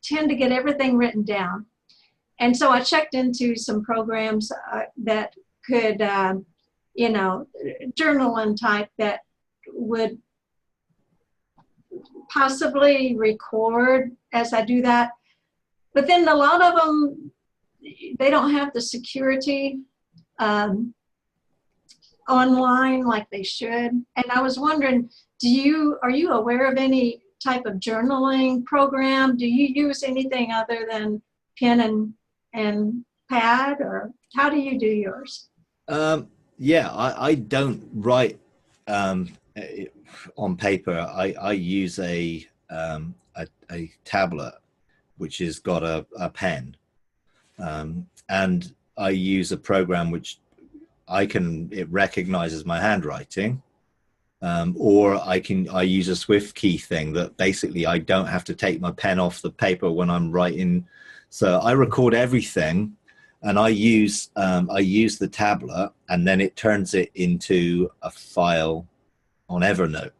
tend to get everything written down. And so I checked into some programs that could, you know, journaling type that would possibly record as I do that. But then a lot of them, they don't have the security online like they should. And I was wondering, are you aware of any type of journaling program? Do you use anything other than pen and pad, or how do you do yours? Yeah, I don't write on paper. I use a tablet which has got a pen, and I use a program which it recognizes my handwriting, or I use a Swift key thing that basically I don't have to take my pen off the paper when I'm writing. So I record everything, and I use the tablet, and then it turns it into a file on Evernote,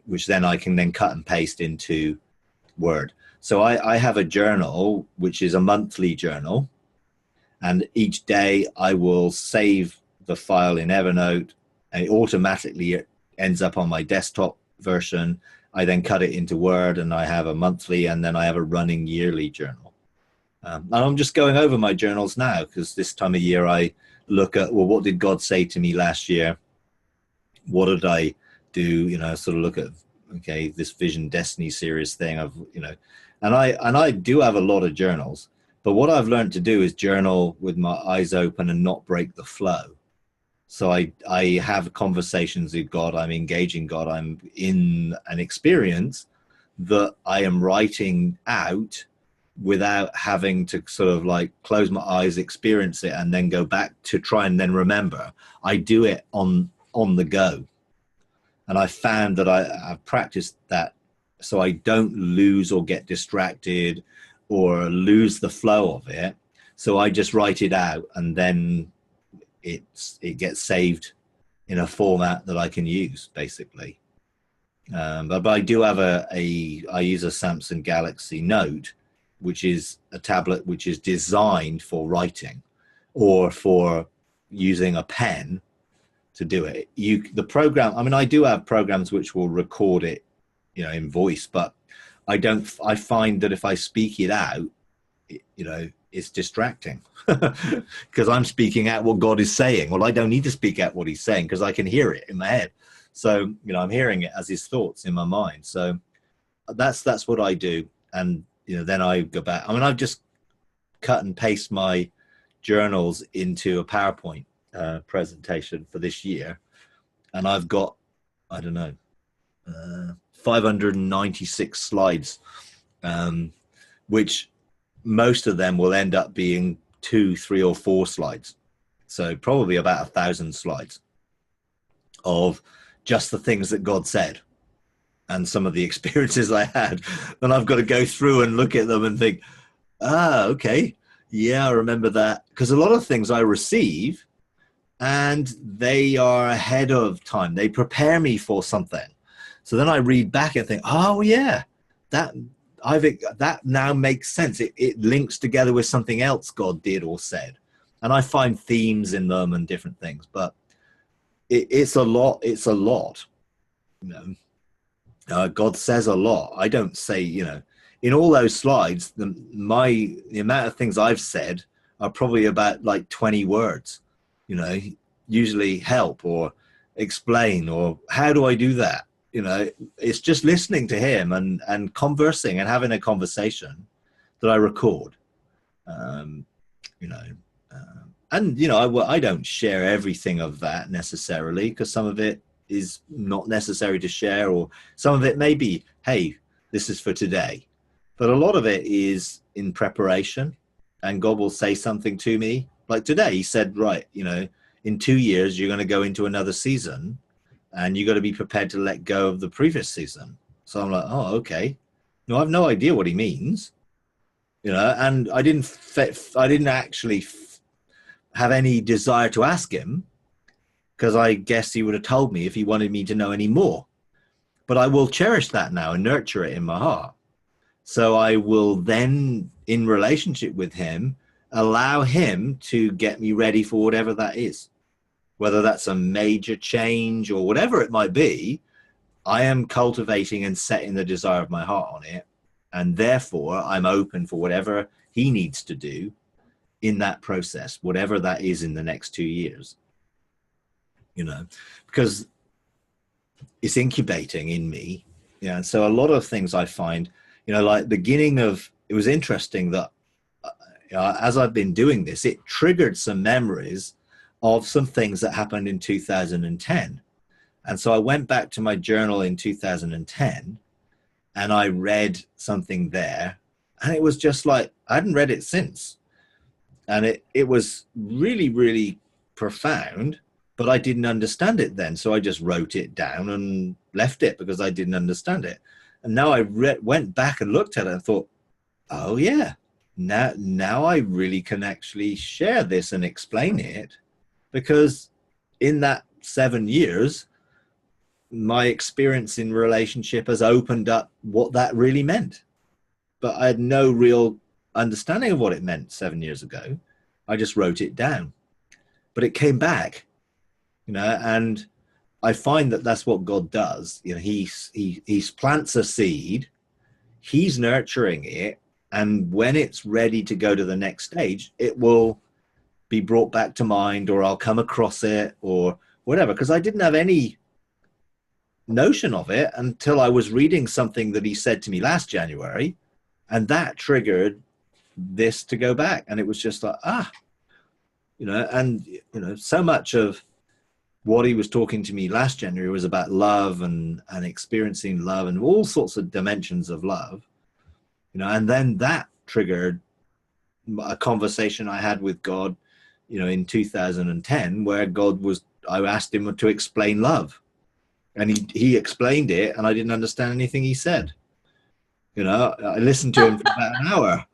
which then I can then cut and paste into Word. So I have a journal, which is a monthly journal, and each day I will save the file in Evernote, and it automatically ends up on my desktop version. I then cut it into Word, and I have a monthly, and then I have a running yearly journal. And I'm just going over my journals now, because this time of year I look at, well, what did God say to me last year? What did I do? You know, sort of look at, okay, this Vision Destiny series thing of, you know, and I do have a lot of journals, but what I've learned to do is journal with my eyes open and not break the flow. So I have conversations with God. I'm engaging God. I'm in an experience that I am writing out without having to sort of like close my eyes, experience it, and then go back to try and then remember. I do it on the go. And I found that I've practiced that so I don't lose or get distracted or lose the flow of it. So I just write it out, and then it gets saved in a format that I can use, basically. But I do have I use a Samsung Galaxy Note, which is a tablet which is designed for writing or for using a pen to do it. The program, I mean, I do have programs which will record it, you know, in voice, but I find that if I speak it out, you know, it's distracting because I'm speaking out what God is saying. Well, I don't need to speak out what he's saying because I can hear it in my head. So, you know, I'm hearing it as his thoughts in my mind. So that's what I do. And, you know, then I go back. I mean, I've just cut and paste my journals into a PowerPoint presentation for this year. And I've got, I don't know, 596 slides, which most of them will end up being 2, 3, or 4 slides. So probably about 1,000 slides of just the things that God said and some of the experiences I had. And I've got to go through and look at them and think, okay, yeah, I remember that. Because a lot of things I receive and they are ahead of time. They prepare me for something. So then I read back and think, oh yeah, that now makes sense. It links together with something else God did or said. And I find themes in them and different things, but it's a lot. It's a lot. You know, God says a lot. I don't say, you know, in all those slides, the amount of things I've said are probably about like 20 words, you know, usually help or explain or how do I do that? You know, it's just listening to him and conversing and having a conversation that I record, you know, and, you know, I don't share everything of that necessarily because some of it is not necessary to share, or some of it may be, hey, this is for today. But a lot of it is in preparation, and God will say something to me. Like today, he said, right, you know, in 2 years, you're going to go into another season. And you got to be prepared to let go of the previous season. So I'm like, oh, okay. No, I have no idea what he means, you know. And I didn't actually have any desire to ask him, because I guess he would have told me if he wanted me to know any more. But I will cherish that now and nurture it in my heart. So I will then, in relationship with him, allow him to get me ready for whatever that is. Whether that's a major change or whatever it might be, I am cultivating and setting the desire of my heart on it. And therefore, I'm open for whatever he needs to do in that process, whatever that is in the next 2 years. You know, because it's incubating in me. Yeah. And so a lot of things I find, you know, like it was interesting that as I've been doing this, it triggered some memories of some things that happened in 2010. And so I went back to my journal in 2010 and I read something there, and it was just like, I hadn't read it since. And it was really, really profound, but I didn't understand it then. So I just wrote it down and left it because I didn't understand it. And now I went back and looked at it and thought, oh yeah, now I really can actually share this and explain it. Because in that 7 years, my experience in relationship has opened up what that really meant. But I had no real understanding of what it meant 7 years ago. I just wrote it down. But it came back, and I find that that's what God does. He plants a seed, he's nurturing it, and when it's ready to go to the next stage, it will be brought back to mind, or I'll come across it or whatever, because I didn't have any notion of it until I was reading something that he said to me last January, and that triggered this to go back. And it was just like, so much of what he was talking to me last January was about love and experiencing love and all sorts of dimensions of love, and then that triggered a conversation I had with God, in 2010, where I asked him to explain love, and he explained it, and I didn't understand anything he said. I listened to him for about an hour.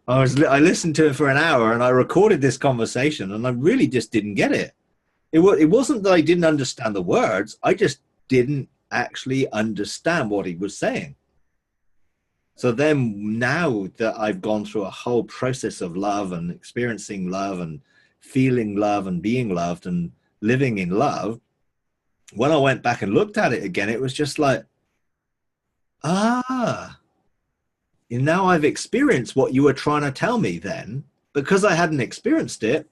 I listened to him for an hour, and I recorded this conversation, and I really just didn't get it. It wasn't that I didn't understand the words. I just didn't actually understand what he was saying. So then, now that I've gone through a whole process of love and experiencing love and feeling love and being loved and living in love, when I went back and looked at it again, it was just like, now I've experienced what you were trying to tell me then. Because I hadn't experienced it,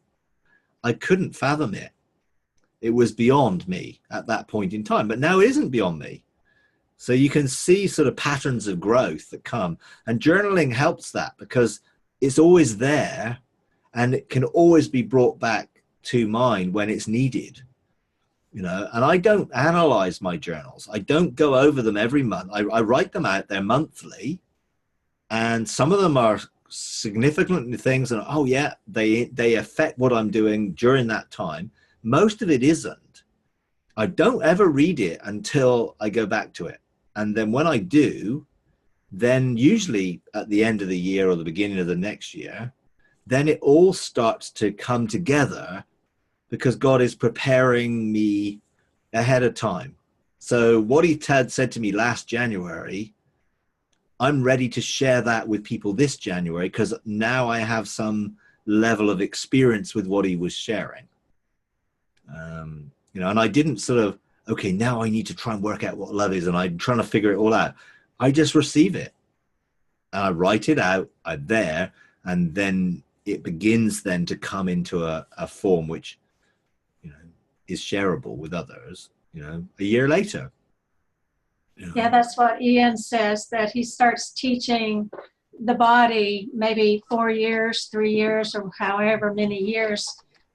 I couldn't fathom it. It was beyond me at that point in time, but now it isn't beyond me. So you can see sort of patterns of growth that come, and journaling helps that, because it's always there and it can always be brought back to mind when it's needed. And I don't analyze my journals. I don't go over them every month. I write them out. They're monthly, and some of them are significant things, and they affect what I'm doing during that time. Most of it isn't. I don't ever read it until I go back to it. And then when I do, then usually at the end of the year or the beginning of the next year, then it all starts to come together, because God is preparing me ahead of time. So what he had said to me last January, I'm ready to share that with people this January, because now I have some level of experience with what he was sharing. And I didn't sort of, okay, now I need to try and work out what love is, and I'm trying to figure it all out. I just receive it, and I write it out. I'm there, and then it begins then to come into a form which, is shareable with others, a year later. Yeah, that's what Ian says, that he starts teaching the body maybe 4 years, 3 years, or however many years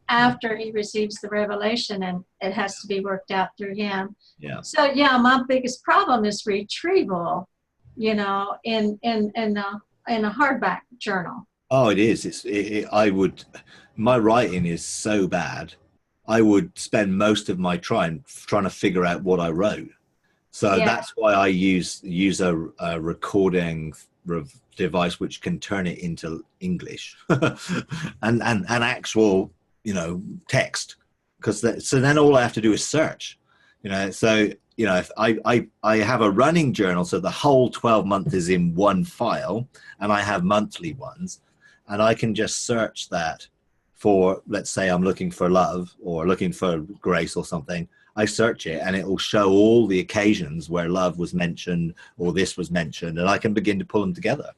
after he receives the revelation, and it has to be worked out through him. Yeah. So yeah, my biggest problem is retrieval, in a hardback journal. Oh, it is. My writing is so bad. I would spend most of my time trying to figure out what I wrote. So that's why I use a recording device which can turn it into English and actual, text, because so then all I have to do is search, so, if I have a running journal, so the whole 12 month is in one file, and I have monthly ones, and I can just search that for, let's say I'm looking for love or looking for grace or something. I search it, and it will show all the occasions where love was mentioned or this was mentioned, and I can begin to pull them together.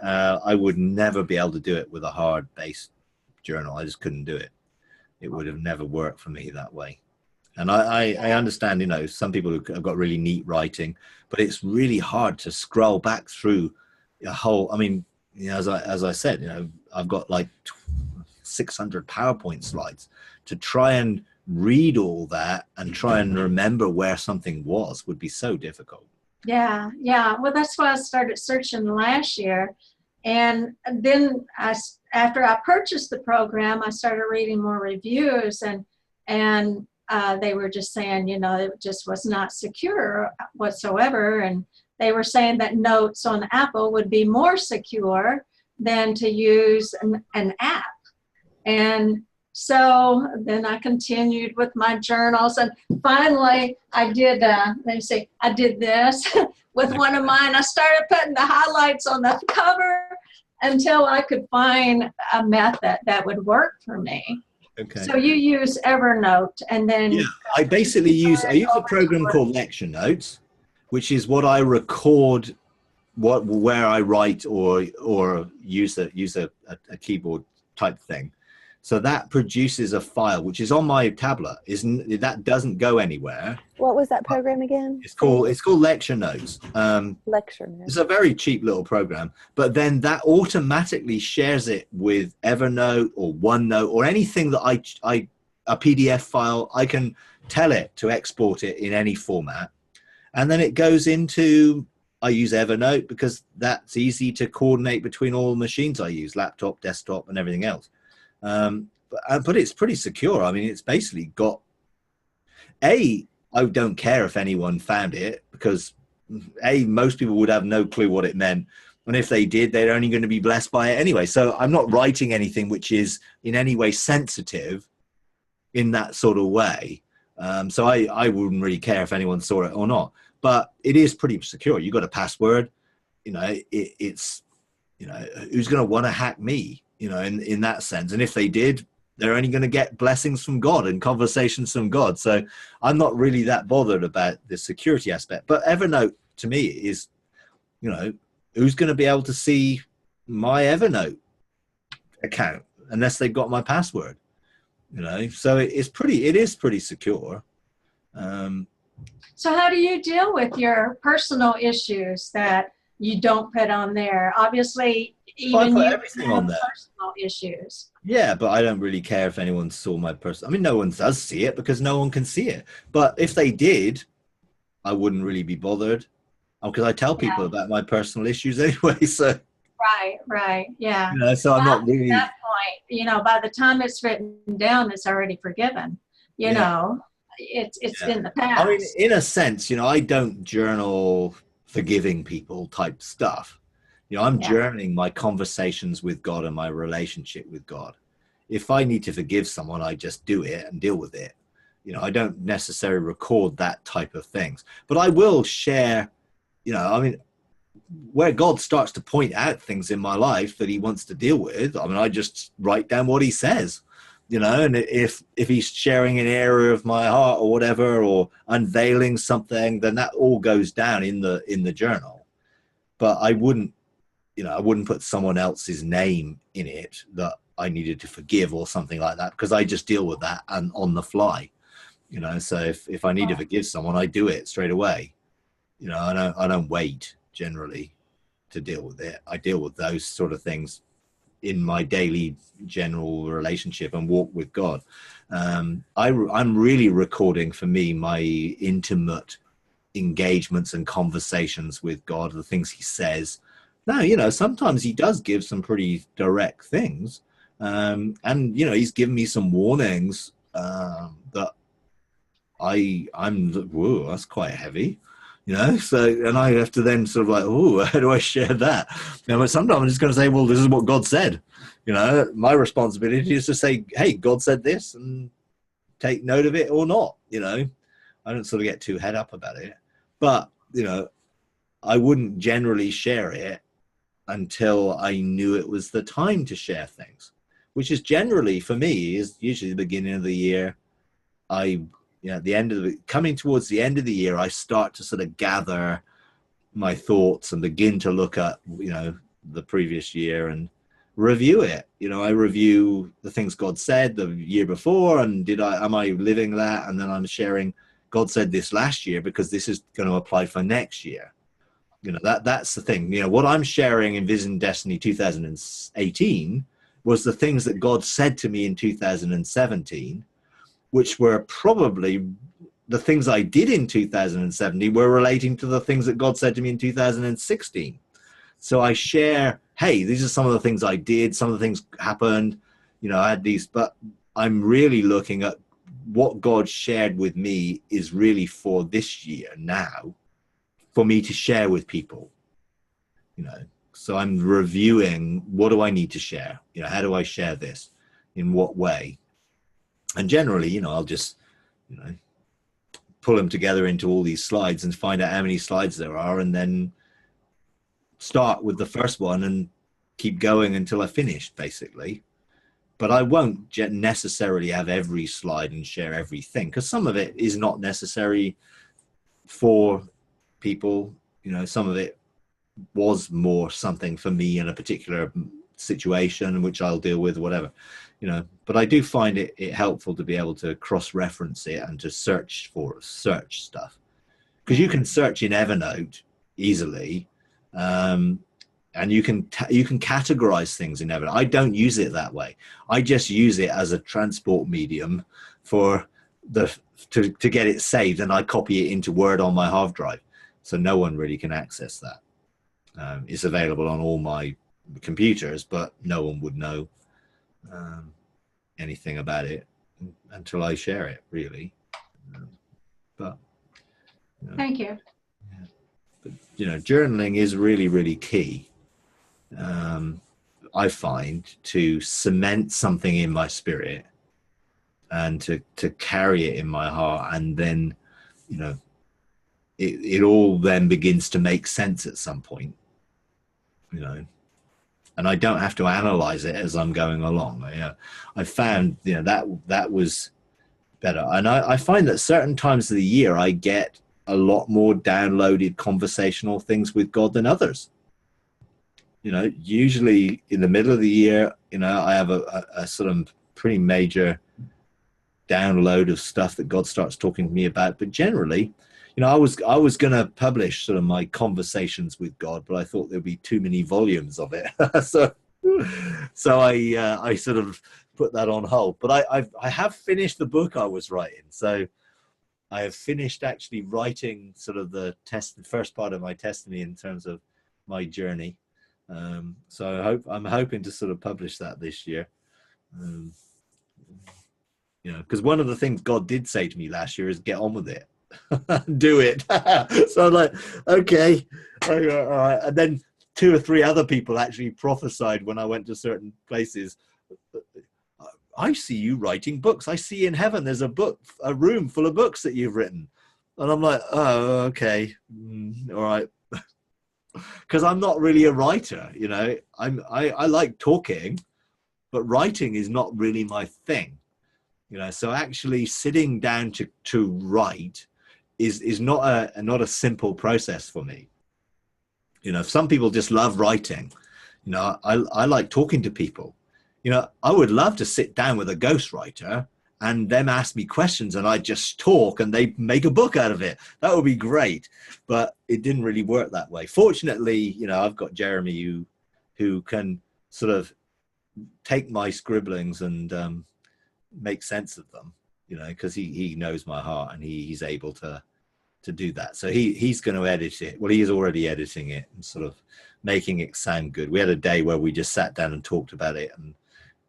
I would never be able to do it with a hard based journal. I just couldn't do it. It would have never worked for me that way. And I understand, some people have got really neat writing, but it's really hard to scroll back through a whole, as I said, I've got like 600 PowerPoint slides to try and read all that and try and remember where something would be so difficult. Yeah. Well, that's why I started searching last year. And then after I purchased the program, I started reading more reviews, and they were just saying, it just was not secure whatsoever. And they were saying that notes on Apple would be more secure than to use an app. And So then I continued with my journals, and finally I did, let me see, I did this with one of mine. I started putting the highlights on the cover until I could find a method that would work for me. Okay. So you use Evernote, and then yeah, I basically use a program called Lecture Notes, which is what I record where I write or use a keyboard type thing. So that produces a file which is on my tablet. That doesn't go anywhere. What was that program again? It's called Lecture Notes. Lecture Notes. It's a very cheap little program, but then that automatically shares it with Evernote or OneNote or anything that a PDF file. I can tell it to export it in any format, and then it goes into. I use Evernote because that's easy to coordinate between all the machines I use, laptop, desktop, and everything else. But it's pretty secure. I mean, it's basically got I don't care if anyone found it because most people would have no clue what it meant. And if they did, they're only going to be blessed by it anyway. So I'm not writing anything which is in any way sensitive in that sort of way. So I wouldn't really care if anyone saw it or not. But it is pretty secure. You got a password, it's, who's going to want to hack me, in that sense. And if they did, they're only going to get blessings from God and conversations from God. So I'm not really that bothered about the security aspect. But Evernote to me is, who's going to be able to see my Evernote account unless they've got my password, so it is pretty secure. So how do you deal with your personal issues that you don't put on there? Obviously, even you have personal issues. Yeah, but I don't really care if anyone saw my personal. I mean, no one does see it because no one can see it. But if they did, I wouldn't really be bothered because I tell people about my personal issues anyway. So right, yeah. So I'm not really. At that point, by the time it's written down, it's already forgiven. It's in the past. I mean, in a sense, I don't journal forgiving people type stuff. I'm journaling my conversations with God and my relationship with God. If I need to forgive someone, I just do it and deal with it. I don't necessarily record that type of things, but I will share, where God starts to point out things in my life that he wants to deal with. I mean, I just write down what he says. And if he's sharing an area of my heart or whatever, or unveiling something, then that all goes down in the journal. But I wouldn't put someone else's name in it that I needed to forgive or something like that, because I just deal with that and on the fly. So if I need to forgive someone, I do it straight away. I don't wait generally to deal with it. I deal with those sort of things in my daily general relationship and walk with God. I'm really recording for me my intimate engagements and conversations with God, the things he says. Now, sometimes he does give some pretty direct things. And, he's given me some warnings that I'm, whoa, that's quite heavy. So, and I have to then sort of like, oh, how do I share that? But sometimes I'm just going to say, well, this is what God said. My responsibility is to say, hey, God said this, and take note of it or not. I don't sort of get too head up about it. But, I wouldn't generally share it until I knew it was the time to share things, which is generally, for me, is usually the beginning of the year. Coming towards the end of the year, I start to sort of gather my thoughts and begin to look at, the previous year and review it. I review the things God said the year before, and am I living that? And then I'm sharing, God said this last year because this is going to apply for next year. That's the thing. What I'm sharing in Vision Destiny 2018 was the things that God said to me in 2017, which were probably the things I did in 2017 were relating to the things that God said to me in 2016. So I share, hey, these are some of the things I did. Some of the things happened, I had these, but I'm really looking at what God shared with me is really for this year now, for me to share with people, So I'm reviewing, what do I need to share? How do I share this? In what way? And generally, you know, I'll just, you know, pull them together into all these slides and find out how many slides there are, and then start with the first one and keep going until I finish, basically. But I won't necessarily have every slide and share everything, because some of it is not necessary for people. You know, some of it was more something for me in a particular situation, which I'll deal with, whatever, you know. But I do find it helpful to be able to cross-reference it and to search stuff, because you can search in Evernote easily, and you can categorize things in Evernote. I don't use it that way. I just use it as a transport medium for to get it saved, and I copy it into Word on my hard drive, so no one really can access that. It's available on all my computers, but no one would know anything about it until I share it, really. But you know, Thank you. yeah. But you know, journaling is really, really key. I find, to cement something in my spirit and to carry it in my heart, and then, you know, it all then begins to make sense at some point, you know, and I don't have to analyze it as I'm going along. I found, you know, that was better. And I find that certain times of the year I get a lot more downloaded conversational things with God than others. You know, usually in the middle of the year, you know, I have a sort of pretty major download of stuff that God starts talking to me about. But generally, you know, I was going to publish sort of my conversations with God, but I thought there'd be too many volumes of it. so I sort of put that on hold. But I have finished the book I was writing. So I have finished actually writing sort of the first part of my testimony in terms of my journey. So I'm hoping to sort of publish that this year. You know, because one of the things God did say to me last year is get on with it. Do it. So I'm like, okay, all right. And then 2 or 3 other people actually prophesied when I went to certain places. I see you writing books. I see in heaven there's a room full of books that you've written. And I'm like, oh, okay, all right. Because I'm not really a writer, you know. I like talking, but writing is not really my thing, you know. So actually sitting down to write is not a simple process for me. You know, some people just love writing. You know, I like talking to people. You know, I would love to sit down with a ghostwriter and them ask me questions and I just talk and they make a book out of it. That would be great. But it didn't really work that way. Fortunately, you know, I've got Jeremy who can sort of take my scribblings and make sense of them, you know, because he knows my heart and he's able to do that. So he's going to edit it. Well, he is already editing it and sort of making it sound good. We had a day where we just sat down and talked about it, and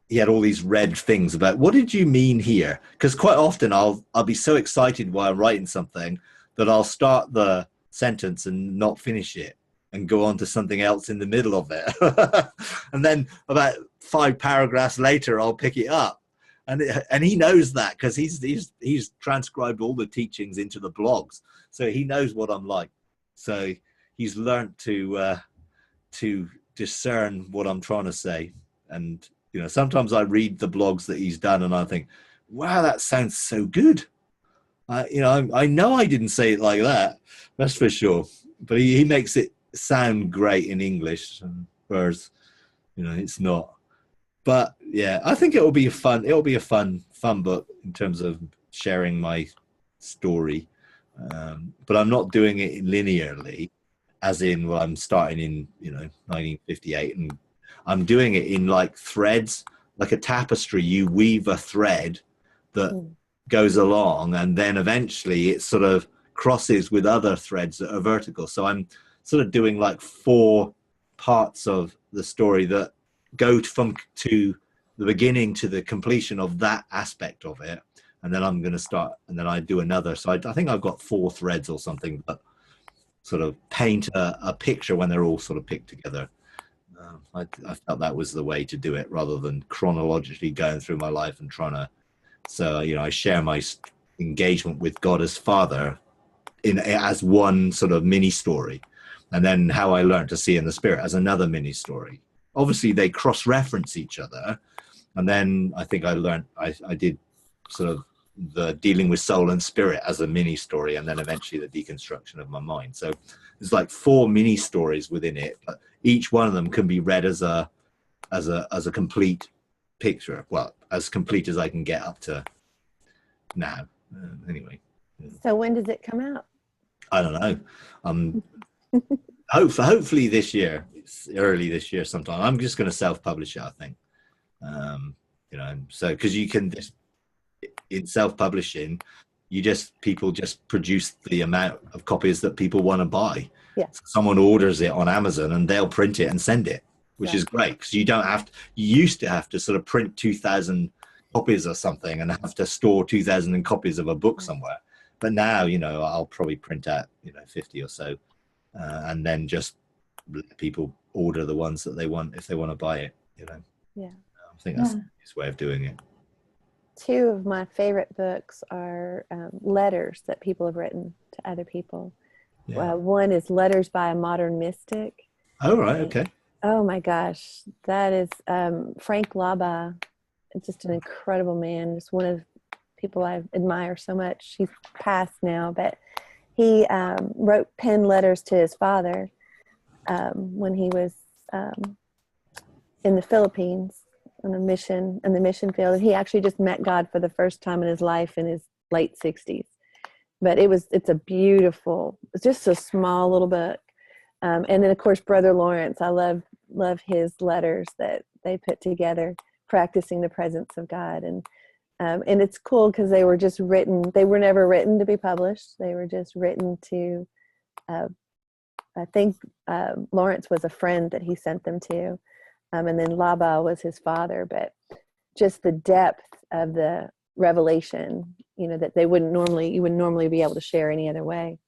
he had all these red things about, what did you mean here? Because quite often I'll be so excited while I'm writing something that I'll start the sentence and not finish it and go on to something else in the middle of it. And then about 5 paragraphs later, I'll pick it up. And he knows that because he's transcribed all the teachings into the blogs. So he knows what I'm like. So he's learned to discern what I'm trying to say. And you know, sometimes I read the blogs that he's done and I think, wow, that sounds so good. You know, I know I didn't say it like that, that's for sure. But he makes it sound great in English, whereas, you know, it's not. But yeah, I think it'll be a fun book in terms of sharing my story. But I'm not doing it linearly, as in, well, I'm starting in, you know, 1958 and I'm doing it in like threads, like a tapestry. You weave a thread that goes along and then eventually it sort of crosses with other threads that are vertical. So I'm sort of doing like 4 parts of the story that go to the beginning to the completion of that aspect of it. And then I'm going to start, and then I do another. So I think I've got 4 threads or something that sort of paint a picture when they're all sort of picked together. I felt that was the way to do it, rather than chronologically going through my life and trying to So, you know, I share my engagement with God as Father as one sort of mini story, and then how I learned to see in the Spirit as another mini story. Obviously, they cross-reference each other, and then I think I did sort of the dealing with soul and spirit as a mini story, and then eventually the deconstruction of my mind. So there's like 4 mini stories within it, but each one of them can be read as a complete picture. Well, as complete as I can get up to now. Anyway. So when does it come out? I don't know. Hopefully this year. It's early this year sometime. I'm just going to self-publish it, I think. You know, so because you can just, in self-publishing, people just produce the amount of copies that people want to buy. Yeah. So someone orders it on Amazon and they'll print it and send it, which is great, because you don't have to. You used to have to sort of print 2,000 copies or something and have to store 2,000 copies of a book somewhere. But now, you know, I'll probably print out, you know, 50 or so, and then just let people order the ones that they want if they want to buy it. You know. Yeah. I think that's the best way of doing it. 2 of my favorite books are letters that people have written to other people. Yeah. One is Letters by a Modern Mystic. Oh, right. Okay. Oh my gosh. That is Frank Laba. Just an incredible man. Just one of the people I admire so much. He's passed now, but he wrote pen letters to his father when he was in the Philippines on a mission, in the mission field. He actually just met God for the first time in his life in his late 60s. But it's a beautiful, it's just a small little book. And then of course, Brother Lawrence, I love his letters that they put together, practicing the presence of God. And it's cool because they were just written, they were never written to be published. They were just written to, I think Lawrence was a friend that he sent them to. And then Laba was his father, but just the depth of the revelation, you know, that you wouldn't normally be able to share any other way.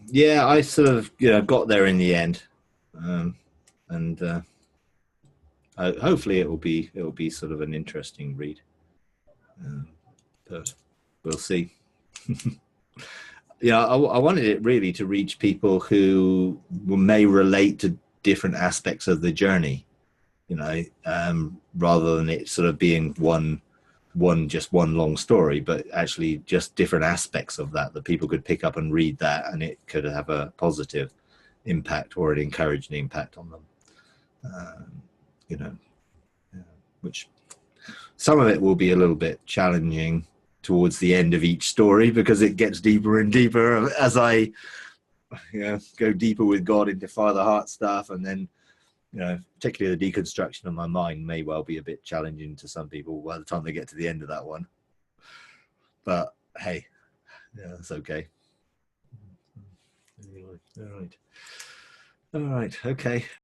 Yeah, I sort of, you know, got there in the end, and hopefully it will be sort of an interesting read, but we'll see. Yeah, I wanted it really to reach people who may relate to different aspects of the journey, you know, rather than it sort of being one long story, but actually just different aspects of that people could pick up and read that, and it could have a positive impact or an encouraging impact on them. You know, which some of it will be a little bit challenging towards the end of each story, because it gets deeper and deeper as I, you know, go deeper with God into Father Heart stuff. And then, you know, particularly the deconstruction of my mind may well be a bit challenging to some people by the time they get to the end of that one. But hey, yeah, that's okay. Anyway, all right, okay.